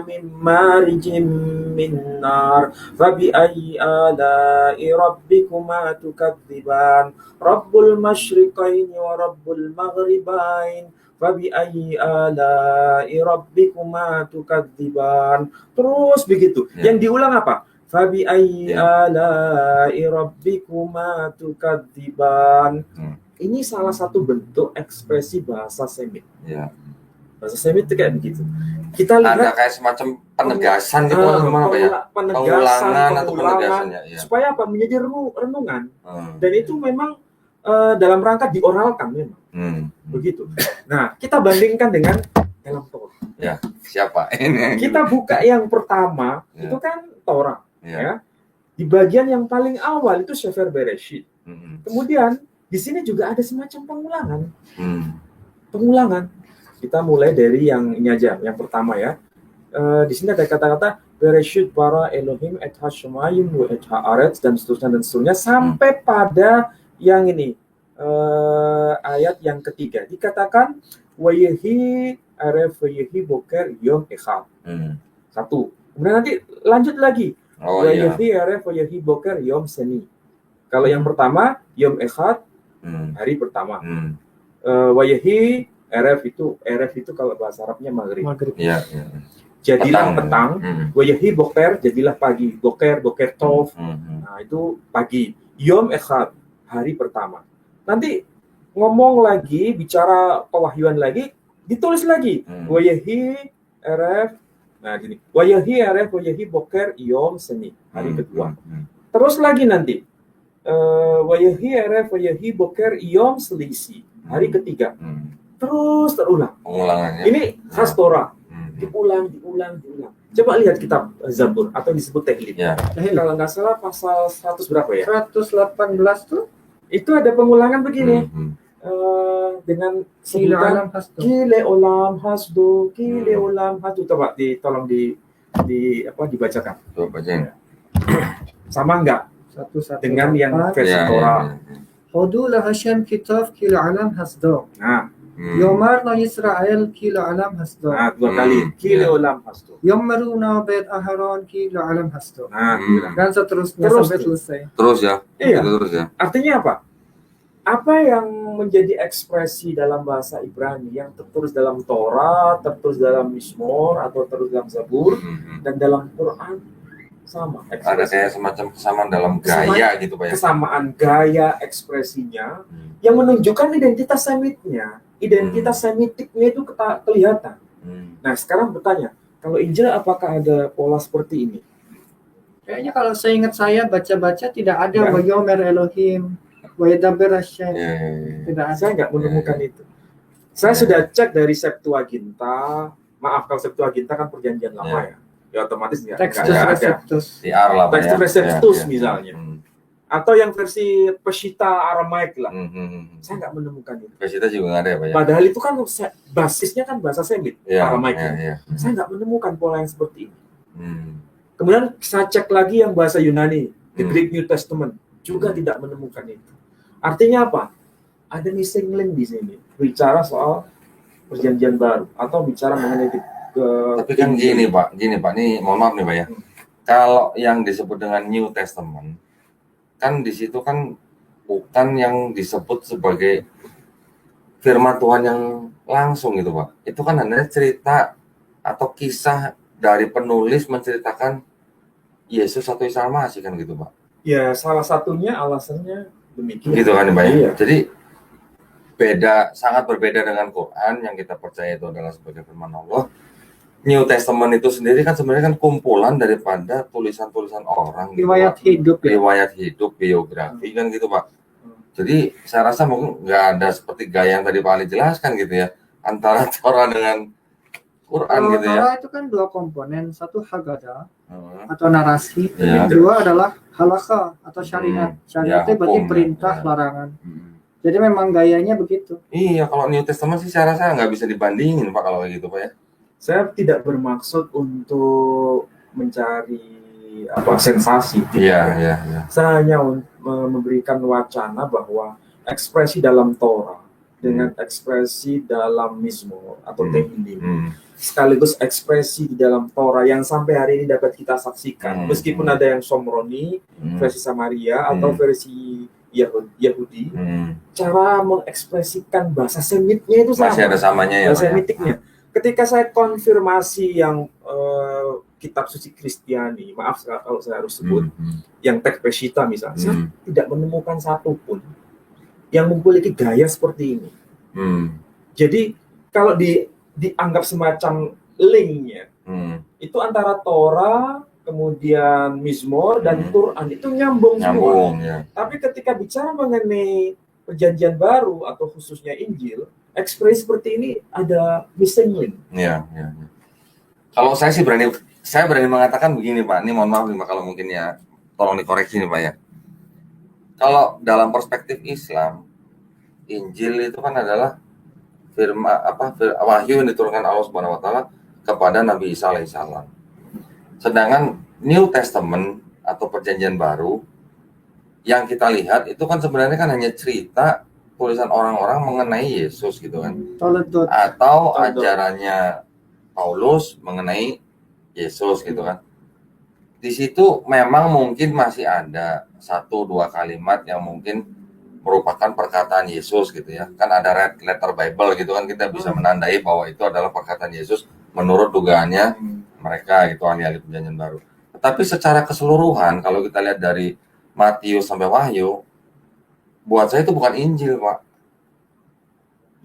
min marijim min nar fa bi ayyi ala'i rabbikuma tukadziban rabbul masyriqaini wa rabbul maghribain fa bi ayyi ala'i rabbikuma tukadziban. Terus begitu. Yang diulang apa? Fabi ayyi ala'i rabbikuma tukadziban. Ini salah satu bentuk ekspresi bahasa Semit. Ya. Bahasa Semit itu kayak begitu. Kita lihat ada kayak semacam penegasan gitu gimana Pak ya? Pengulangan atau penegasan ya. Supaya apa? Menjadi renungan. Dan itu memang dalam rangka dioralkan memang. Begitu. Nah, kita bandingkan dengan dalam Torah. Ya, siapa ini? Kita buka yang pertama, itu kan Torah. Ya. Di bagian yang paling awal itu Sefer Bereshit. Kemudian di sini juga ada semacam pengulangan. Pengulangan. Kita mulai dari yang ini aja, yang pertama ya. Di sini ada kata-kata Bereshit bara Elohim et hashamayim wa et haaretz dan seterusnya sampai pada yang ini ayat yang ketiga. Dikatakan wayehi aref wayehi boker yom echad. Satu. Kemudian nanti lanjut lagi. Wayahi aref wayahi boker yom seni. Kalau yang pertama yom echad hari pertama. Wayahi aref itu kalau bahasa Arabnya maghrib. Ya. Jadilah petang. Wayahi boker jadilah pagi. Boker tov. Nah itu pagi. Yom echad hari pertama. Nanti ngomong lagi, bicara pewahyuan lagi, ditulis lagi. Wayahi aref. Nah gini, wayahi aref wayahi boker yom seni hari kedua. Terus lagi nanti wayahi aref wayahi boker yom selisi hari ketiga. Terus terulang. Pengulangannya. Ini khas Torah. Diulang. Coba lihat kitab Zabur atau disebut Tehillim. Ya. Kalau nggak salah pasal 100 berapa ya? 118 tuh. Itu ada pengulangan begini. Dengan sebutan Kile olam hasdo. Coba tolong dibacakan. Coba bacain. Sama enggak? Dengan yang versi Torah. Hodul Hashem kitab kil alam hasdo. Nah, Yomar no Israel kil alam hasdo. Nah, dua kali Kile olam hasdo. Yomaruna bet Aharon kil alam hasdo. Nah, dan seterusnya sampai selesai. Terus ya. Iya. Terus ya. Artinya apa? Apa yang menjadi ekspresi dalam bahasa Ibrani yang tertulis dalam Torah, tertulis dalam Mizmor atau tertulis dalam Zabur dan dalam Quran sama. Ada kayak semacam kesamaan dalam gaya gitu Pak ya. Kesamaan gaya ekspresinya yang menunjukkan identitas Semitnya. Identitas Semitiknya itu kelihatan. Nah, sekarang bertanya, kalau Injil apakah ada pola seperti ini? Kayaknya kalau seingat saya baca-baca tidak ada Wayomer Elohim. Tidak ada. Saya nggak menemukan itu. Saya sudah cek dari Septuaginta. Maaf, kalau Septuaginta kan perjanjian lama ya. Ya otomatis nggak ada. TR lah Pak ya. Textus Receptus misalnya. Atau yang versi Peshitta Aramaik lah. Saya nggak menemukan itu. Peshitta juga nggak ada ya Pak ya. Padahal itu kan basisnya kan bahasa Semit, Aramaik. Saya nggak menemukan pola yang seperti ini. Kemudian saya cek lagi yang bahasa Yunani, the Greek New Testament, juga tidak menemukan itu. Artinya apa? Ada missing link di sini. Bicara soal perjanjian baru atau bicara mengenai tapi kan gini Pak, ini mohon maaf nih Pak ya. Kalau yang disebut dengan New Testament, kan di situ kan bukan yang disebut sebagai firman Tuhan yang langsung gitu Pak. Itu kan hanya cerita atau kisah dari penulis menceritakan Yesus atau Isa Al-Masih kan gitu Pak. Ya, salah satunya alasannya demikian. Gitu kan Pak ya. Iya. Jadi sangat berbeda dengan Quran yang kita percaya itu adalah sebagai firman Allah. New Testament itu sendiri kan sebenarnya kan kumpulan daripada tulisan-tulisan orang gitu, riwayat hidup ya? Riwayat hidup, biografi kan gitu Pak. Jadi saya rasa mungkin nggak ada seperti gaya yang tadi Pak Ali jelaskan gitu ya, antara Torah dengan Quran gitu ya. Torah itu kan dua komponen, satu Haggadah atau narasi, yang kedua adalah halakha atau syariat. Syariat itu berarti perintah, larangan. Jadi memang gayanya begitu. Iya, kalau New Testament sih saya rasa nggak bisa dibandingin Pak kalau kayak gitu Pak ya. Saya tidak bermaksud untuk mencari sensasi. Iya. Saya hanya memberikan wacana bahwa ekspresi dalam Torah dengan ekspresi dalam Mizmor atau Tehillim, sekaligus ekspresi di dalam Torah yang sampai hari ini dapat kita saksikan, meskipun ada yang Somroni, versi Samaria atau versi Yahudi, cara mengekspresikan bahasa Semitnya itu sama. Masih ada samanya ya. Bahasa Semitiknya. Ketika saya konfirmasi yang kitab suci Kristiani, maaf kalau saya harus sebut, yang teks Peshitta misalnya, saya tidak menemukan satupun yang memiliki gaya seperti ini. Jadi kalau dianggap semacam linknya, itu antara Torah, kemudian Mizmor dan Quran itu nyambung semua. Ya. Tapi ketika bicara mengenai Perjanjian Baru atau khususnya Injil, ekspresi seperti ini ada missing link. Ya. Kalau saya sih berani mengatakan begini Pak. Ini mohon maaf nih Pak kalau mungkin ya, tolong dikoreksi nih Pak ya. Kalau dalam perspektif Islam, Injil itu kan adalah wahyu yang diturunkan Allah Subhanahu wa taala kepada Nabi Isa alaihissalam. Sedangkan New Testament atau Perjanjian Baru yang kita lihat itu kan sebenarnya kan hanya cerita tulisan orang-orang mengenai Yesus gitu kan. Atau ajarannya Paulus mengenai Yesus gitu kan. Di situ memang mungkin masih ada 1-2 kalimat yang mungkin merupakan perkataan Yesus gitu ya. Kan ada red letter Bible gitu kan, kita bisa menandai bahwa itu adalah perkataan Yesus menurut dugaannya mereka gitu, ahli-ahli Perjanjian Baru. Tetapi secara keseluruhan kalau kita lihat dari Matius sampai Wahyu, buat saya itu bukan Injil Pak.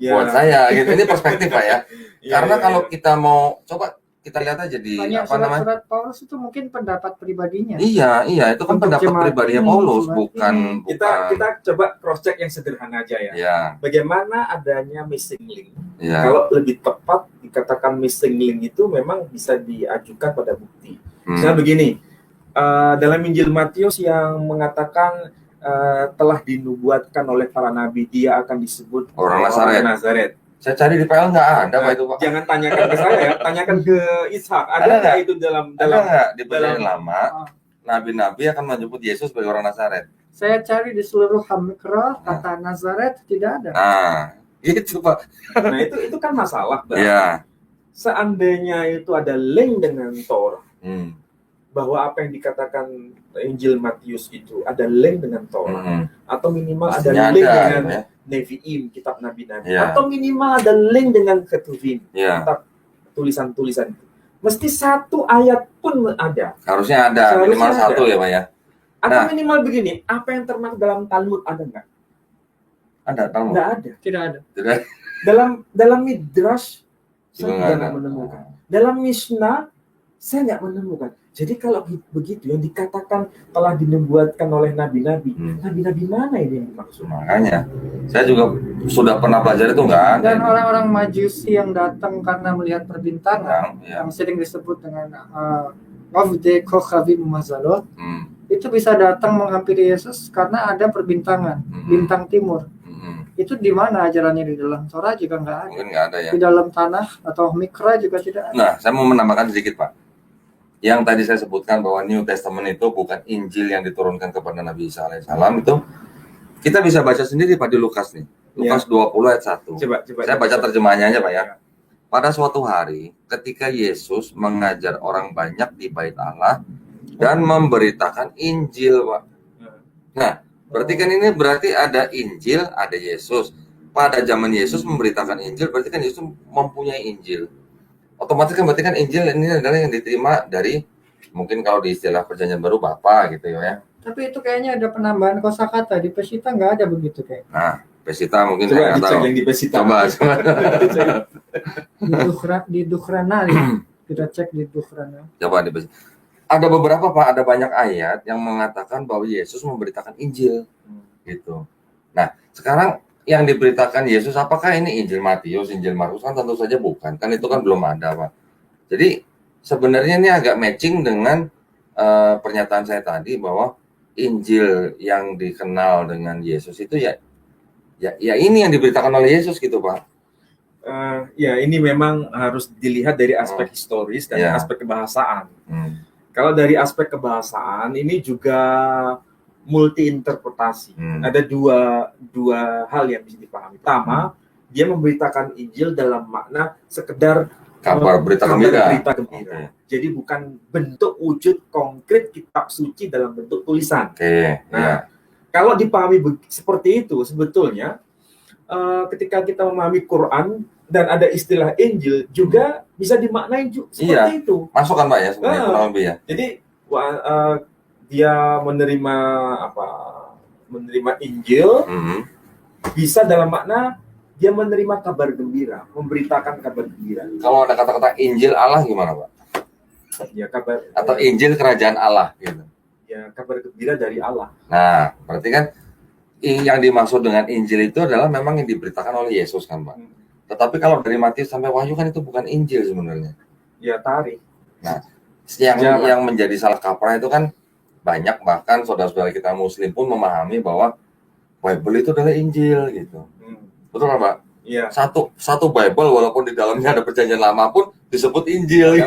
Buat saya gitu, ini perspektif Pak ya. Karena kalau kita mau coba kita lihat aja di surat Paulus itu mungkin pendapat pribadinya. Iya, itu kan pendapat pribadinya Paulus, bukan. Kita coba cross check yang sederhana aja ya. Ya. Bagaimana adanya missing link? Ya. Kalau lebih tepat dikatakan missing link itu memang bisa diajukan pada bukti. Misalnya begini, dalam Injil Matius yang mengatakan telah dinubuatkan oleh para nabi dia akan disebut orang Nazaret. Saya cari di PL nggak ada Pak itu Pak. Jangan tanyakan ke saya ya, tanyakan ke Ishak. Ada nggak itu dalam nggak di Perjanjian Lama nabi-nabi akan menyebut Yesus sebagai orang Nazaret? Saya cari di seluruh Hamikra kata Nazaret tidak ada. Nah, itu Pak. Nah itu kan masalah. Ya. Seandainya itu ada link dengan Torah, bahwa apa yang dikatakan Injil Matius itu ada link dengan Torah, atau minimal ada link dengan Nevi'im, kitab nabi-nabi, atau minimal ada link dengan Ketuvim, kitab tulisan-tulisan itu. Mesti satu ayat pun ada. Harusnya ada, minimal satu ya Pak ya. Atau minimal begini, apa yang termasuk dalam Talmud ada nggak? Ada Talmud? Nggak ada. Tidak ada. Dalam Midrash saya nggak menemukan. Dalam Mishnah saya nggak menemukan. Jadi kalau begitu yang dikatakan telah dinubuatkan oleh nabi-nabi, nabi-nabi mana ini yang dimaksud? Makanya saya juga sudah pernah belajar itu nggak ada. Dan orang-orang Majusi yang datang karena melihat perbintangan yang sering disebut dengan Avde Kokhavim Mazalot, itu bisa datang menghampiri Yesus karena ada perbintangan bintang timur. Itu di mana ajarannya? Di dalam Torah juga nggak ada. Mungkin nggak ada ya. Di dalam tanah atau Mikra juga tidak ada. Nah, saya mau menambahkan sedikit Pak. Yang tadi saya sebutkan bahwa New Testament itu bukan Injil yang diturunkan kepada Nabi Isa alaihissalam, itu kita bisa baca sendiri Pak di Lukas nih. Lukas 20 ayat 1. Coba, saya baca terjemahannya aja Pak ya. Pada suatu hari ketika Yesus mengajar orang banyak di bait Allah dan memberitakan Injil Pak. Nah, berarti kan ini berarti ada Injil, ada Yesus. Pada zaman Yesus memberitakan Injil, berarti kan Yesus mempunyai Injil. Otomatis kan berarti kan Injil ini adalah yang diterima dari mungkin kalau di istilah Perjanjian Baru Bapa gitu ya. Tapi itu kayaknya ada penambahan kosakata di Peshitta nggak ada begitu kayak. Nah, Peshitta mungkin saya nggak tahu. Yang di Peshitta. Coba. di Dukhrana kita cek di Dukhrana. Coba di Peshitta. Ada beberapa Pak, ada banyak ayat yang mengatakan bahwa Yesus memberitakan Injil gitu. Nah, sekarang yang diberitakan Yesus, apakah ini Injil Matius, Injil Markus? Kan tentu saja bukan, kan itu kan belum ada Pak. Jadi sebenarnya ini agak matching dengan pernyataan saya tadi bahwa Injil yang dikenal dengan Yesus itu ya ini yang diberitakan oleh Yesus gitu Pak. Ya ini memang harus dilihat dari aspek historis dan aspek kebahasaan. Kalau dari aspek kebahasaan ini juga multi interpretasi. Ada dua hal yang bisa dipahami. Pertama, dia memberitakan Injil dalam makna sekedar Kabar berita gembira. Okay. Jadi bukan bentuk wujud konkret kitab suci dalam bentuk tulisan. Nah, kalau dipahami seperti itu, sebetulnya ketika kita memahami Quran dan ada istilah Injil juga bisa dimaknai seperti itu. Masuk kan Pak ya sebenarnya kurang lebih ya. Jadi dia menerima Injil bisa dalam makna dia menerima kabar gembira, memberitakan kabar gembira. Kalau ada kata-kata Injil Allah gimana Pak? Ya kabar atau Injil kerajaan Allah gitu. Ya kabar gembira dari Allah. Nah, berarti kan yang dimaksud dengan Injil itu adalah memang yang diberitakan oleh Yesus kan Pak. Tetapi kalau dari Matius sampai Wahyu kan itu bukan Injil sebenarnya. Ya tarik. Nah, yang menjadi salah kaprah itu kan banyak, bahkan saudara-saudara kita Muslim pun memahami bahwa Bible itu adalah Injil gitu. Betul kan Pak? Iya. Satu Bible walaupun di dalamnya ada perjanjian lama pun disebut Injil.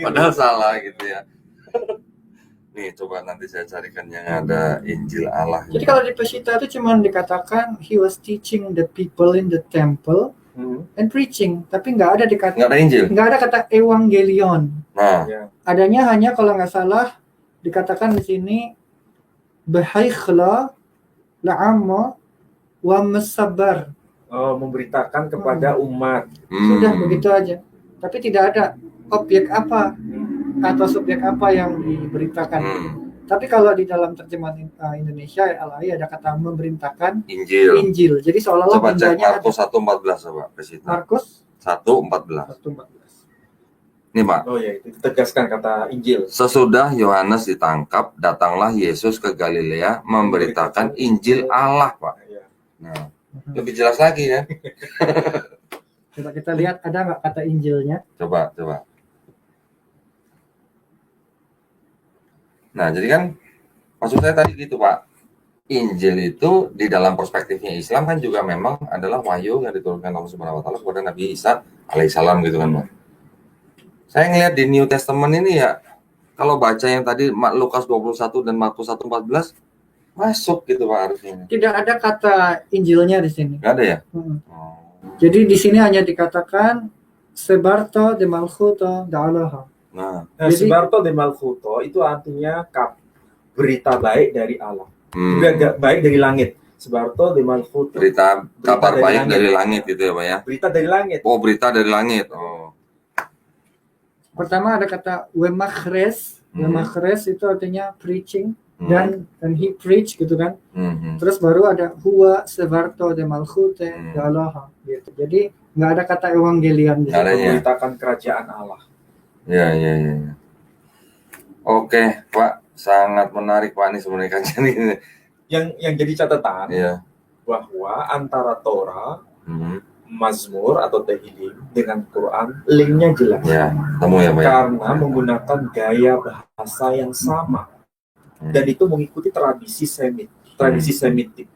Padahal salah gitu ya. Nih coba nanti saya carikan yang ada Injil Allah. Jadi kalau di Pesita itu cuma dikatakan he was teaching the people in the temple and preaching, tapi nggak ada nggak ada Injil, nggak ada kata evangelion. Nah, adanya hanya kalau nggak salah dikatakan di sini bahaikhla la'amma wa masabar. Memberitakan kepada umat. Sudah begitu aja. Tapi tidak ada objek apa atau subjek apa yang diberitakan. Tapi kalau di dalam terjemahan Indonesia Al-Ai ada kata memberitakan Injil. Jadi seolah-olah coba cek Markus 1:14 coba Markus 1:14. Nih Pak. Oh ya, itu ditegaskan kata Injil. Sesudah Yohanes ditangkap, datanglah Yesus ke Galilea memberitakan Injil Allah, Pak. Nah, lebih jelas lagi ya. Coba kita lihat ada nggak kata Injilnya? Coba. Nah, jadi kan maksud saya tadi gitu Pak. Injil itu di dalam perspektifnya Islam kan juga memang adalah wahyu yang diturunkan Allah Subhanahu wa taala kepada Nabi Isa alaihissalam gitu kan Pak. Saya ngelihat di New Testament ini ya, kalau baca yang tadi Lukas 21 dan Markus 1:14 masuk gitu Pak harusnya. Tidak ada kata Injilnya di sini. Nggak ada ya? Jadi di sini hanya dikatakan sebarto de malchuto da'alaha. Nah, sebarto de malchuto itu artinya berita baik dari Allah. Juga baik dari langit. Sebarto de malchuto. Berita kabar baik dari langit gitu ya Pak ya? Berita dari langit. Oh, berita dari langit. Oh. Pertama ada kata wemachres. Wemachres itu artinya preaching. Dan he preach gitu kan. Terus baru ada huwa sevarto de malchute de Allah gitu. Jadi nggak ada kata evangelion di sini. Memberitakan kerajaan Allah. Ya. Oke Pak, sangat menarik Pak ini sebenarnya kajian ini. Yang jadi catatan bahwa antara Torah, Mazmur atau Tehillim dengan Quran linknya jelas. Ya, temu ya Pak. Karena menggunakan gaya bahasa yang sama. Dan itu mengikuti tradisi Semitik.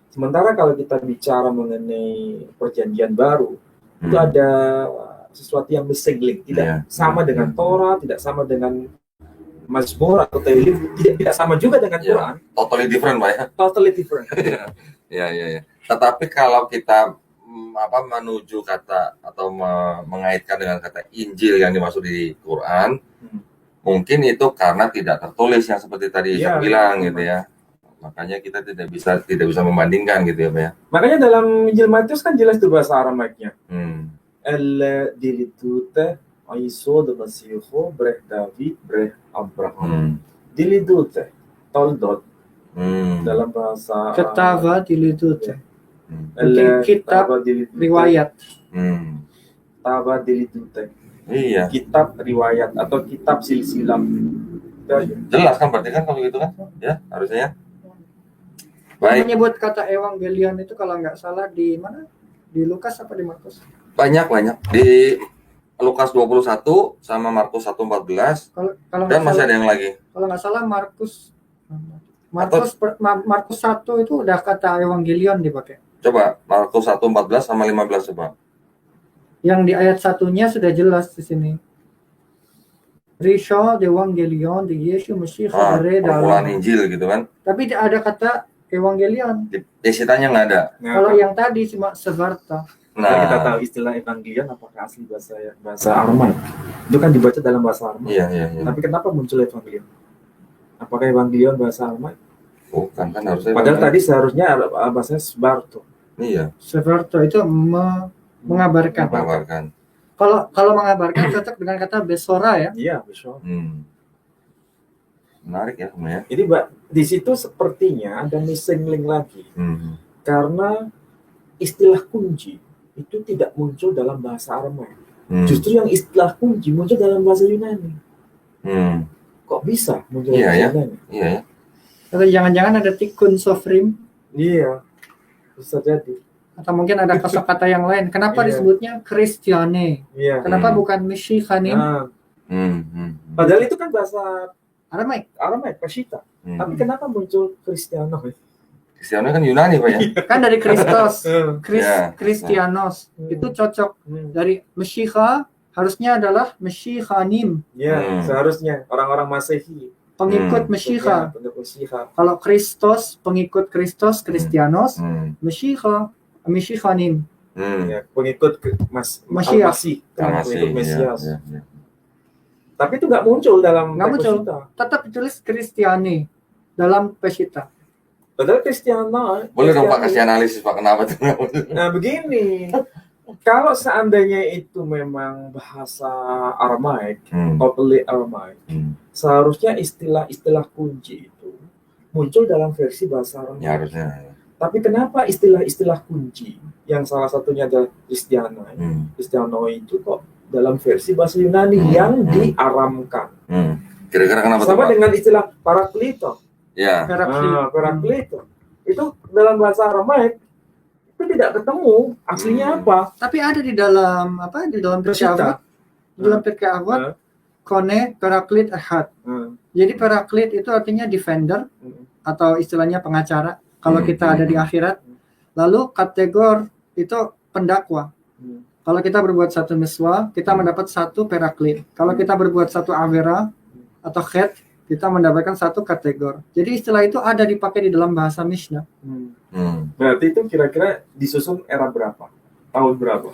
Sementara kalau kita bicara mengenai perjanjian baru, itu ada sesuatu yang missing link, tidak sama dengan Torah, tidak sama dengan Mazmur atau Tehillim, tidak sama juga dengan Quran. Totally different Pak ya. Totally different. Ya. Tetapi kalau kita menuju kata atau mengaitkan dengan kata Injil yang dimaksud di Quran, mungkin itu karena tidak tertulis yang seperti tadi saya bilang gitu ya. Makanya kita tidak bisa membandingkan gitu ya Pak ya. Makanya dalam Injil Matius kan jelas tuh bahasa Aramaiknya. El dilitute aiso de masiho breh David breh Abraham. Dilitute toldot dalam bahasa Ketava dilitute. Kitab riwayat. Tava dilitute. Iya. Kitab riwayat atau kitab silsilah. Jelas kan berarti kan kalau gitu kan? Ya, harusnya. Baik. Menyebut kata evangelion itu kalau nggak salah di mana? Di Lukas apa di Markus? Banyak. Di Lukas 21 sama Markus 1:14. Kalau dan masih ada yang lagi. Kalau nggak salah Markus 1 itu udah kata evangelion dipakai. Coba Markus 1:14 sama 15 coba. Yang di ayat satunya sudah jelas di sini. Risha de evangelion de Yesus Masih permulaan Injil gitu kan. Tapi ada kata Evangelion. Di Pesitanya nggak ada. Nah, Kalau yang tadi cuma Sevarta. Nah, kita Nah, tahu istilah Evangelion apakah asli bahasa Aramaik? Itu kan dibaca dalam bahasa Aramaik. iya. Tapi kenapa muncul Evangelion? Apakah Evangelion bahasa Aramaik? Bukan kan harusnya. Padahal tadi seharusnya bahasanya Sbarto. Iya. Sevarta itu mengabarkan. Mengabarkan. Kalau mengabarkan cocok dengan kata besora ya. Iya, betul. Menarik ya sebenarnya. Jadi Mbak, di situ sepertinya ada missing link lagi. Karena istilah kunci itu tidak muncul dalam bahasa Aramaik. Justru yang istilah kunci muncul dalam bahasa Yunani. Kok bisa muncul dalam bahasa Yunani? Iya ya. Atau jangan-jangan ada tikun sofrim, Iya, bisa jadi. atau mungkin ada kosakata yang lain. Kenapa Iya. disebutnya Kristiane? Iya. Kenapa bukan Mishikanim? Nah, padahal itu kan bahasa Aramaik. Pesita. Tapi kenapa muncul Kristiano? Kristiano kan Yunani Pak ya. Kan dari Kristos. Iya. Kristianos. Itu cocok. Dari Meshika harusnya adalah Meshikanim. Ya, seharusnya orang-orang Masehi. Pengikut Meshika. Pengikut Mesiha. Kalau Kristos, pengikut Kristos, Kristianos, Meshika, Meshikanim. Ya, pengikut Mesias. Al-Masih. Masih. Pengikut Mesias. Iya. Tapi itu nggak muncul dalam Nggak muncul. Pesita. Tetap ditulis Kristiani dalam Pesita. Padahal Kristiano. Boleh dong Pak kasih analisis Pak kenapa tuh? Nah begini, kalau seandainya itu memang bahasa Aramaik, totally Aramaik, seharusnya istilah-istilah kunci itu muncul dalam versi bahasa Aramaik. Ya harusnya. Tapi kenapa istilah-istilah kunci yang salah satunya adalah Kristiano itu kok dalam versi bahasa Yunani yang diaramkan? Kira-kira kenapa Sama tuh Pak? dengan istilah Paraklito. Ya. Paraklito. Itu dalam bahasa Aramaik itu tidak ketemu aslinya apa. Tapi ada di dalam Di dalam Pirkei Avot. Di dalam Pirkei Avot, Kone Paraklit Ahad. Jadi Paraklit itu artinya defender atau istilahnya pengacara. Kalau kita ada di akhirat. Lalu kategor itu pendakwa. Kalau kita berbuat satu miswa, kita mendapat satu Paraklit. Kalau kita berbuat satu avera atau khet, kita mendapatkan satu kategor. Jadi istilah itu ada dipakai di dalam bahasa Mishnah. Berarti itu kira-kira disusun era berapa? Tahun berapa?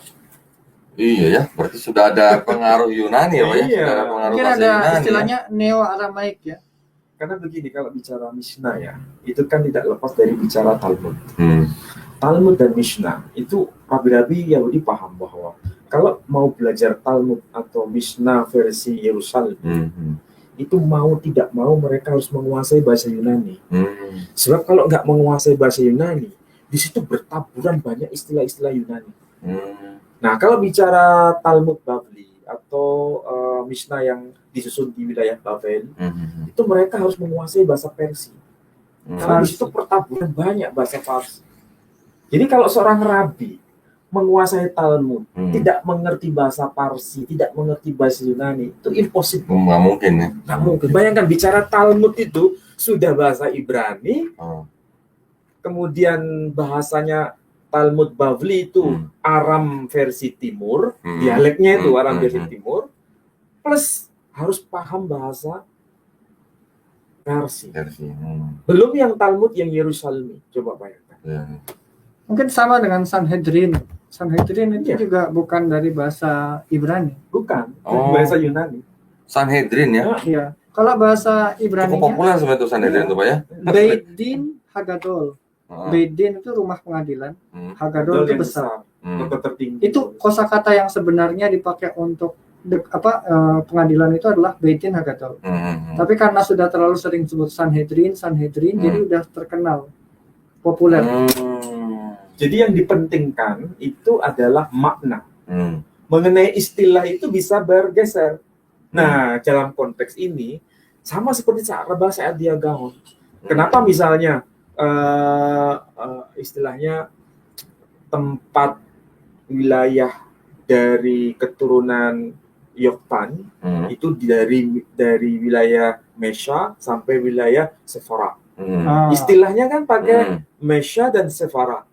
Iya ya, berarti sudah ada pengaruh Yunani ya Pak ya? Iya. Sudah ada pengaruh Mungkin bahasa ada Yunani, istilahnya Neo-Aramaik ya. Karena begini, kalau bicara Mishnah ya, itu kan tidak lepas dari bicara Talmud. Talmud dan Mishnah itu rabi-rabi Yahudi paham bahwa kalau mau belajar Talmud atau Mishnah versi Yerusalem, itu mau tidak mau mereka harus menguasai bahasa Yunani. Sebab kalau nggak menguasai bahasa Yunani, di situ bertaburan banyak istilah-istilah Yunani. Nah, kalau bicara Talmud Bavli atau Mishnah yang disusun di wilayah Babel, itu mereka harus menguasai bahasa Persia. Karena di situ pertaburan banyak bahasa Farsi. Jadi kalau seorang rabi menguasai Talmud, tidak mengerti bahasa Parsi, tidak mengerti bahasa Yunani, itu impossible. Nggak mungkin ya. Nggak mungkin. Bayangkan bicara Talmud itu sudah bahasa Ibrani, kemudian bahasanya Talmud Bavli itu Aram versi Timur, dialeknya itu Aram versi Timur, plus harus paham bahasa Parsi. Belum yang Talmud yang Yerusalemi, coba bayangkan. Mungkin sama dengan Sanhedrin. Sanhedrin itu juga bukan dari bahasa Ibrani. Bukan, bahasa Yunani. Sanhedrin ya? Iya. Kalau bahasa Ibrani cukup populer sebenarnya tuh Sanhedrin tuh Pak ya? Beit Din Hagadol. Beit Din itu rumah pengadilan. Hagadol itu besar. Tertinggi. Itu kosakata yang sebenarnya dipakai untuk pengadilan itu adalah Beit Din Hagadol. Tapi karena sudah terlalu sering disebut Sanhedrin, jadi udah terkenal, populer. Jadi yang dipentingkan itu adalah makna. Mengenai istilah itu bisa bergeser. Nah, dalam konteks ini sama seperti bahasa Adiagaon. Kenapa misalnya istilahnya tempat wilayah dari keturunan Yoktan itu dari wilayah Mesha sampai wilayah Sephora. Istilahnya kan pakai Mesha dan Sephora.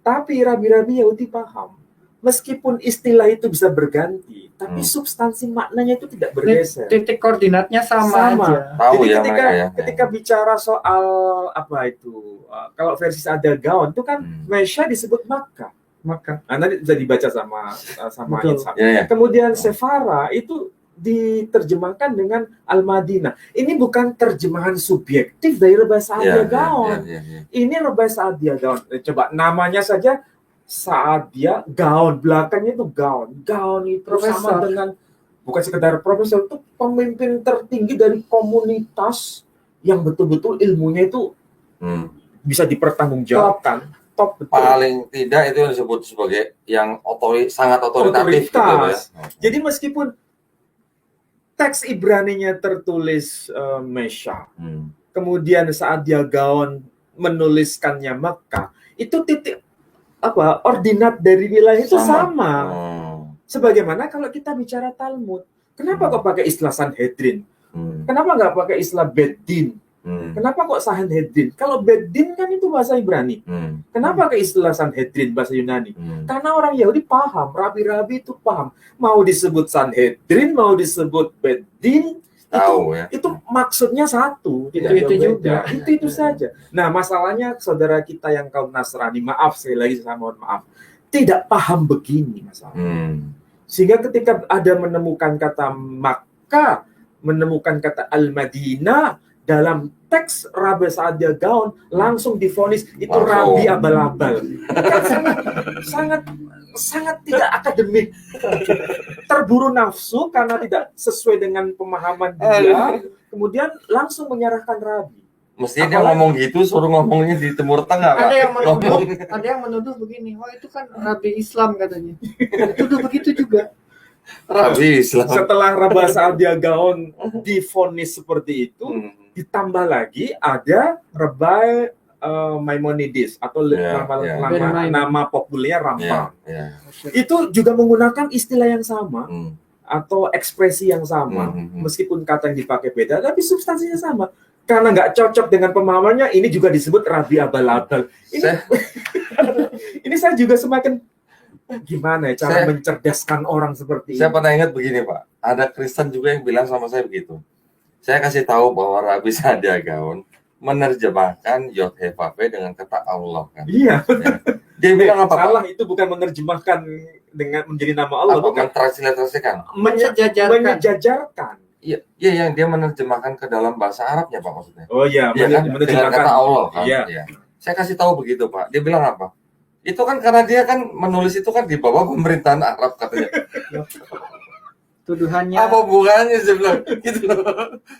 Tapi rabi-rabi Yahudi paham meskipun istilah itu bisa berganti, tapi substansi maknanya itu tidak bergeser. Titik koordinatnya sama aja. Tahu Jadi ya ketika mereka ya. ketika bicara soal apa itu, kalau versi Sadia Gaon itu kan Mesya disebut Makkah. Nah, nanti bisa dibaca sama Betul. Insaf. Ya, ya. Kemudian Sefara itu diterjemahkan dengan Al-Madinah. Ini bukan terjemahan subjektif dari Rebah Sadia Gaon. Ini Rebah Sadia Gaon. Coba namanya saja Sadia Gaon, belakangnya itu Gaon. Gaon itu Profesor. sama dengan bukan sekedar profesor, itu pemimpin tertinggi dari komunitas yang betul-betul ilmunya itu bisa dipertanggungjawabkan. Top betul. Paling tidak itu yang disebut sebagai yang sangat otoritatif. Gitu ya. Jadi meskipun teks Ibraninya tertulis Mesya, kemudian saat dia Gaon menuliskannya Makkah, itu titik ordinat dari wilayah itu sama. Sebagaimana kalau kita bicara Talmud, kenapa kok pakai istilah Sanhedrin? Kenapa nggak pakai istilah Beddin? Kenapa kok Sanhedrin? Kalau Beddin kan itu bahasa Ibrani. Kenapa pakai istilah Sanhedrin bahasa Yunani? Karena orang Yahudi paham, rabi-rabi itu paham. Mau disebut Sanhedrin, mau disebut Beddin, itu maksudnya satu, tidak itu juga. Itu saja. Nah, masalahnya saudara kita yang kaum Nasrani, maaf sekali lagi saya mohon maaf, tidak paham begini masalah. Sehingga ketika ada menemukan kata Makkah, menemukan kata Al-Madinah dalam teks Rabi Sadia Gaon, langsung divonis itu rabi abal-abal. Kan sangat tidak akademik, terburu nafsu karena tidak sesuai dengan pemahaman dia, kemudian langsung menyerahkan rabi. Mestinya dia ngomong gitu, suruh ngomongnya di Timur Tengah. Ada yang menuduh begini, wah itu kan rabi Islam katanya. Tuduh begitu juga. Rabi Islam. Setelah Rabi Sadia Gaon divonis seperti itu, ditambah lagi ada Rabi Maimonides atau nama populernya Rambam. Itu juga menggunakan istilah yang sama atau ekspresi yang sama, meskipun kata yang dipakai beda, tapi substansinya sama. Karena nggak cocok dengan pemahamannya, ini juga disebut rabi abal-abal. Ini saya juga semakin gimana ya cara mencerdaskan orang seperti ini. Saya pernah ingat begini Pak, ada Kristen juga yang bilang sama saya begitu. Saya kasih tahu bahwa Rabi Sadia Gaon menerjemahkan Yod He Vav He dengan kata Allah kan. Iya. Ya. Dia bilang apa? Salah, itu bukan menerjemahkan dengan menjadi nama Allah, bukan. Mentransliterasikan. Menyejajarkan. Iya, yang dia menerjemahkan ke dalam bahasa Arabnya Pak maksudnya. Oh iya, ya, kan? Dengan kata Allah kan. Iya. Ya. Saya kasih tahu begitu Pak. Dia bilang apa? Itu kan karena dia kan menulis itu kan di bawah pemerintahan Arab katanya. Tuduhannya. Apa hubungannya saya bilang gitu.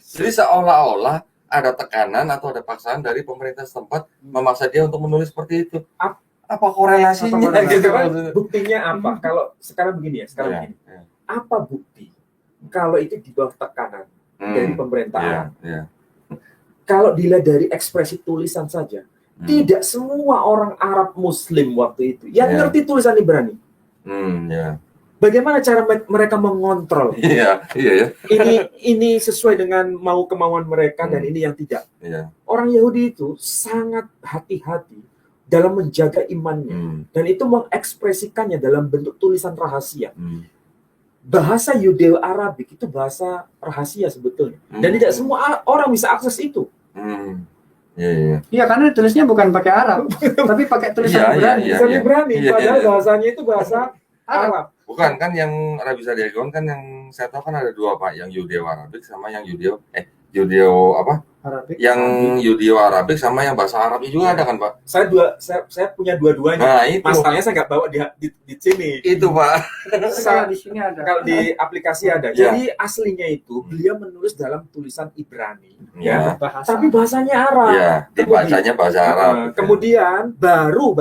Jadi seolah-olah ada tekanan atau ada paksaan dari pemerintah setempat memaksa dia untuk menulis seperti itu. Apa korelasinya? Gitu. Buktinya apa? Kalau sekarang begini ya, begini. Apa bukti kalau itu di bawah tekanan dari pemerintah Arab? Kalau dilihat dari ekspresi tulisan saja, tidak semua orang Arab Muslim waktu itu yang ngerti tulisan Ibrani. Bagaimana cara mereka mengontrol? Iya. Ini sesuai dengan kemauan mereka dan ini yang tidak. Orang Yahudi itu sangat hati-hati dalam menjaga imannya dan itu mengekspresikannya dalam bentuk tulisan rahasia. Bahasa Yudeo-Arabik itu bahasa rahasia sebetulnya dan tidak semua orang bisa akses itu. Iya, karena tulisnya bukan pakai Arab, tapi pakai tulisan Ibrani. Ibrani, padahal bahasanya itu bahasa Arab. Bukan kan yang Rabi Sadia Gaon kan yang saya tahu kan ada dua Pak, yang Yudeo-Arabik sama yang Yudeo apa? Arabik. Yang Yudeo-Arabik sama yang bahasa Arabnya juga ada kan Pak? Saya punya dua-duanya. Nah, itu. Masalahnya saya nggak bawa di sini. Itu Pak. Di sini ada. Kalau di aplikasi ada. Jadi aslinya itu beliau menulis dalam tulisan Ibrani, tapi bahasanya Arab. Iya, dibacanya bahasa Arab. Kemudian baru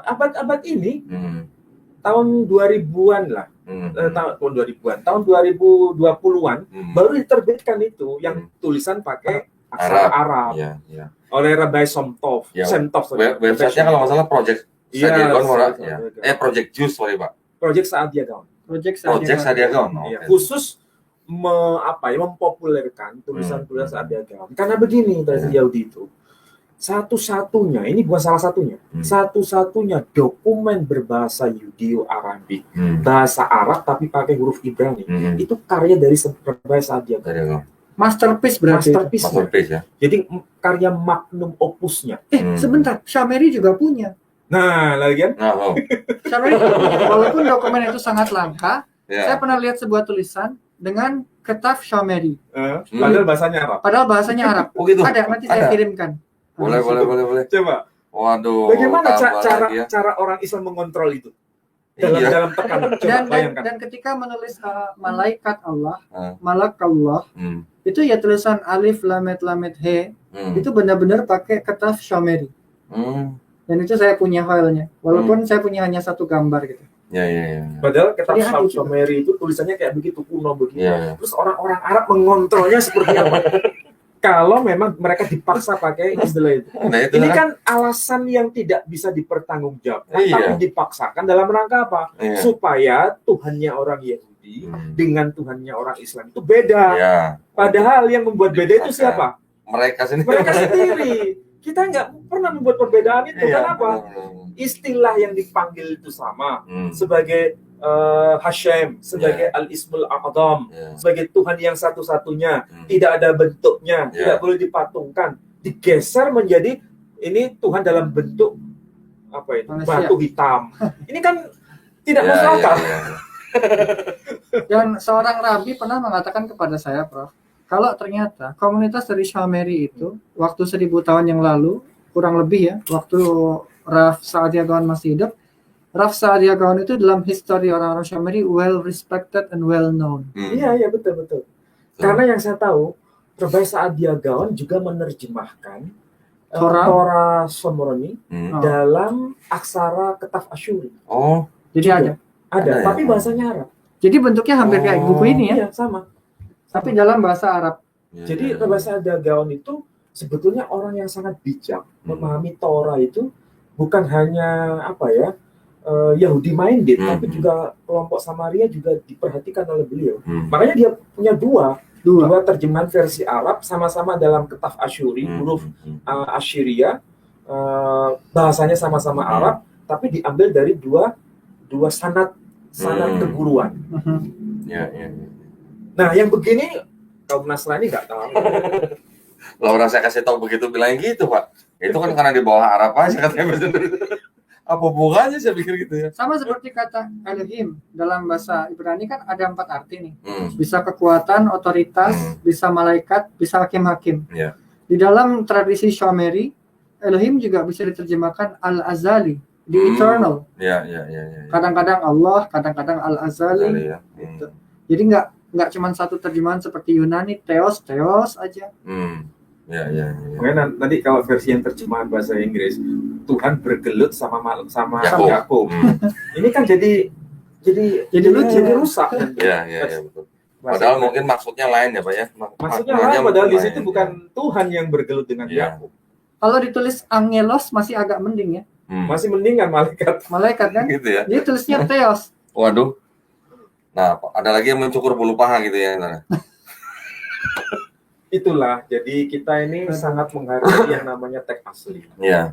abad ini tahun 2000-an lah. Tahun 2020-an baru diterbitkan itu yang tulisan pakai aksara Arab. Oleh Rabbi Somtov. Websitenya kalau nggak salah Project Sadia Gaon, Project Juice Pak. Project Sadia Gaon. Project Sadia Gaon. Khusus mempopulerkan tulisan-tulisan Sadia Gaon. Karena begini dari Yahudi itu, satu-satunya, ini bukan salah satunya, satu-satunya dokumen berbahasa Yudeo-Arabik, bahasa Arab tapi pakai huruf Ibrani, itu karya dari Rabbi Saadia Gaon. Masterpiece berarti. Masterpiece ya. Jadi karya magnum opusnya. Sebentar, Syameri juga punya. Nah, lagi kan? Syameri juga punya. Walaupun dokumen itu sangat langka, saya pernah lihat sebuah tulisan dengan ketaf Syameri. Padahal bahasanya Arab. Padahal bahasanya Arab. Oh gitu. Ada, nanti saya kirimkan. Boleh. Coba. Waduh. Bagaimana cara orang Islam mengontrol itu? Dalam tekanan. Coba bayangkan. Dan ketika menulis malaikat Allah, malak Allah, itu ya tulisan alif lamet he, itu benar-benar pakai ketaf Syameri. Dan itu saya punya filenya. Walaupun saya punya hanya satu gambar gitu. Ya. Padahal ketaf Syameri itu tulisannya kayak begitu kuno begitu. Terus orang-orang Arab mengontrolnya seperti apa? Kalau memang mereka dipaksa pakai istilah itu. Nah, itu ini kan alasan yang tidak bisa dipertanggungjawabkan, tapi dipaksakan dalam rangka apa? Supaya Tuhannya orang Yahudi dengan Tuhannya orang Islam itu beda. Padahal yang membuat beda itu siapa? Mereka sendiri. Kita nggak pernah membuat perbedaan itu. Kenapa? Istilah yang dipanggil itu sama. Sebagai Hashem, sebagai Al-Ismul A'adham, sebagai Tuhan yang satu-satunya, tidak ada bentuknya, tidak boleh dipatungkan, digeser menjadi ini Tuhan dalam bentuk apa itu? Batu hitam. Ini kan tidak masuk akal. Dan seorang rabi pernah mengatakan kepada saya, Prof, kalau ternyata komunitas dari Syameri itu waktu 1000 tahun yang lalu, kurang lebih ya, waktu Rav Saadia Gaon masih hidup, Rav Saadia Gaon itu dalam history orang-orang Syameri well respected and well known. Iya betul. Karena yang saya tahu, Rabbi Saadia Gaon juga menerjemahkan Torah Shomroni dalam aksara ketaf Asyuri. Jadi ada, tapi bahasanya Arab. Jadi bentuknya hampir kayak buku ini ya? Iya, sama. Tapi dalam bahasa Arab. Jadi Rabbi Saadia Gaon itu sebetulnya orang yang sangat bijak, memahami Torah itu bukan hanya Yahudi minded, tapi juga kelompok Samaria juga diperhatikan oleh beliau. Makanya dia punya dua terjemahan versi Arab sama-sama dalam ketaf Asyuri, huruf Assyria, bahasanya sama-sama Arab, tapi diambil dari dua sanad keguruan. Nah, yang begini kaum Nasrani nggak tahu. Lah orang saya kasih tahu begitu bilang gitu, Pak. Itu kan karena di bawah Arab aja katanya. Apa hubungannya saya pikir gitu ya. Sama seperti kata Elohim dalam bahasa Ibrani kan ada 4 arti nih. Bisa kekuatan, otoritas, bisa malaikat, bisa hakim-hakim. Di dalam tradisi Syameri, Elohim juga bisa diterjemahkan Al-Azali, the eternal. Kadang-kadang Allah, kadang-kadang Al-Azali. Gitu. Jadi nggak cuma satu terjemahan seperti Yunani, Theos aja. Makanya nanti kalau versi yang terjemahan bahasa Inggris, Tuhan bergelut sama Yakub. Ini kan jadi lucu, jadi rusak. Iya, betul. Padahal mungkin maksudnya lain ya, Pak ya. Maksudnya lain, padahal di situ bukan Tuhan yang bergelut dengan Yakub. Kalau ditulis angelos masih agak mending ya. Masih mendingan malaikat kan? Gitu ya. Dia tulisnya Theos. Waduh. Nah, ada lagi yang mencukur bulu paha gitu ya. Itulah, jadi kita ini sangat menghargai yang namanya teks asli.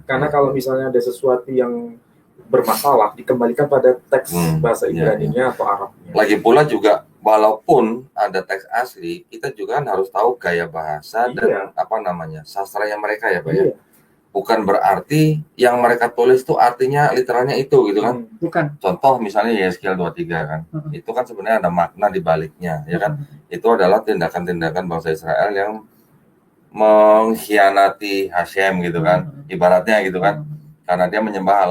Karena kalau misalnya ada sesuatu yang bermasalah, dikembalikan pada teks bahasa Ibrani-nya atau Arabnya. Lagi pula juga, walaupun ada teks asli, kita juga harus tahu gaya bahasa dan sastranya mereka ya, Pak ya. Bukan berarti yang mereka tulis itu artinya literalnya itu gitu kan. Bukan. Contoh misalnya Yeskiel 23 kan. Itu kan sebenarnya ada makna di baliknya ya kan. Itu adalah tindakan-tindakan bangsa Israel yang mengkhianati Hashem gitu kan. Ibaratnya gitu kan. Karena dia menyembah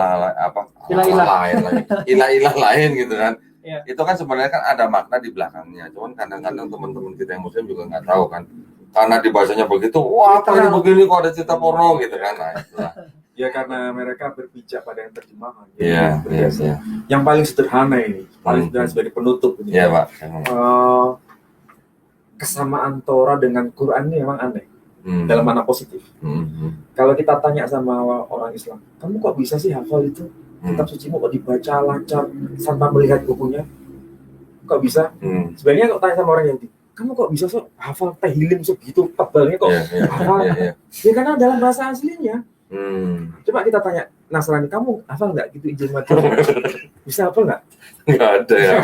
ilah-ilah lain gitu kan. Itu kan sebenarnya kan ada makna di belakangnya. Cuman kadang-kadang teman-teman kita yang muslim juga nggak tahu kan. Karena dibahasanya begitu, wah apa ini begini kok ada cerita porno gitu kan. Nah, itulah. Ya karena mereka berpijak pada yang terjemahan. Iya. Yang paling sederhana ini, paling sederhana sebagai penutup ini. Iya, Pak. Kesamaan Torah dengan Quran ini memang aneh. Dalam mana positif. Kalau kita tanya sama orang Islam, kamu kok bisa sih hafal itu? Kitab sucimu kok dibaca lancar tanpa melihat bukunya? Kok bisa? Sebenarnya kalau tanya sama orang Yahudi, kamu kok bisa hafal Tehillim segitu tebalnya kok hafal? Ya karena dalam bahasa aslinya Coba kita tanya Nasrani, kamu hafal nggak gitu Injil Matius? Bisa hafal nggak? Nggak ada ya.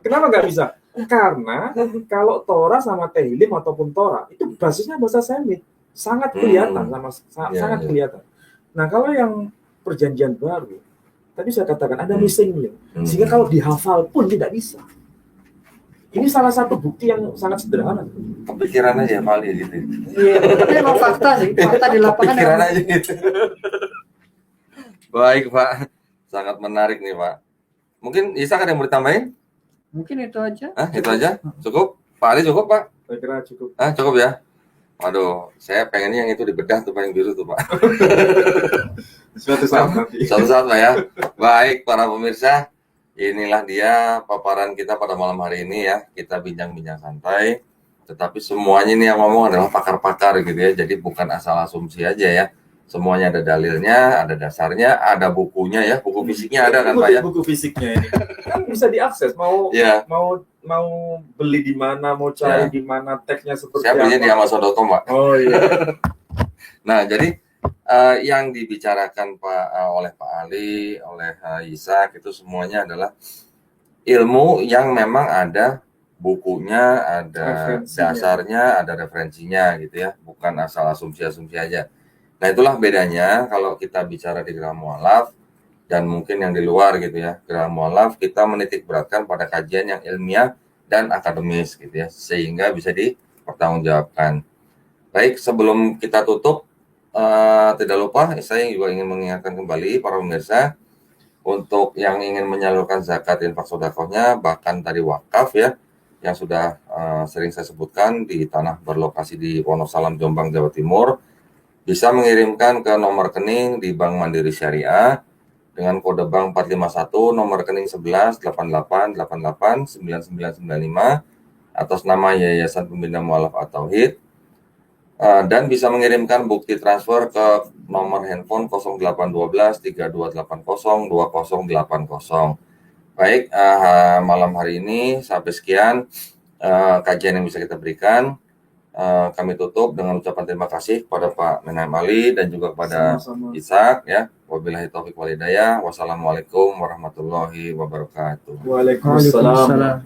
Kenapa nggak bisa? Karena kalau Torah sama Tehillim ataupun Torah itu basisnya bahasa Semit, sangat kelihatan, sangat kelihatan. Nah kalau yang Perjanjian Baru, tadi saya katakan ada missing link, sehingga kalau dihafal pun tidak bisa. Ini salah satu bukti yang sangat sederhana. Kepikiran aja kali gitu. Iya, tapi emang fakta sih, fakta di lapangan. Kepikiran aja gitu. Baik Pak, sangat menarik nih Pak. Mungkin Isa ada yang mau ditambahin? Mungkin itu aja. Itu aja? Cukup? Pak Ali cukup Pak? Saya kira cukup. Cukup ya? Waduh, saya pengennya yang itu dibedah tuh Pak, yang biru tuh Pak. Suatu saat nanti. Suatu saat Pak ya. Baik para pemirsa, inilah dia paparan kita pada malam hari ini ya. Kita bincang-bincang santai. Tetapi semuanya ini yang ngomong adalah pakar-pakar gitu ya. Jadi bukan asal asumsi aja ya. Semuanya ada dalilnya, ada dasarnya, ada bukunya ya. Buku fisiknya ada kan Pak ya? Buku fisiknya ini kan bisa diakses. Mau beli di mana, mau cari di mana, teksnya seperti apa. Saya belinya di Amazon.com Pak. Oh iya. Nah jadi yang dibicarakan oleh Pak Ali, oleh Ishak itu semuanya adalah ilmu yang memang ada bukunya, ada dasarnya, ada referensinya gitu ya, bukan asal asumsi-asumsi aja. Nah itulah bedanya kalau kita bicara di Geraha Mu'alaf dan mungkin yang di luar gitu ya. Geraha Mu'alaf kita menitik beratkan pada kajian yang ilmiah dan akademis gitu ya, sehingga bisa dipertanggungjawabkan. Baik, sebelum kita tutup, tidak lupa saya juga ingin mengingatkan kembali para pemirsa untuk yang ingin menyalurkan zakat infak sedekahnya, bahkan tadi wakaf ya, yang sudah sering saya sebutkan di tanah berlokasi di Wonosalam, Jombang, Jawa Timur, bisa mengirimkan ke nomor rekening di Bank Mandiri Syariah dengan kode bank 451, nomor rekening 1188889995 atas nama Yayasan Pembina Mu'alaf At-Tauhid. Dan bisa mengirimkan bukti transfer ke nomor handphone 0812 3280 2080. Baik, malam hari ini sampai sekian kajian yang bisa kita berikan. Kami tutup dengan ucapan terima kasih kepada Pak Menhan Ali dan juga kepada Ishak ya. Wabillahi taufiq wal hidayah. Wassalamualaikum warahmatullahi wabarakatuh. Waalaikumsalam.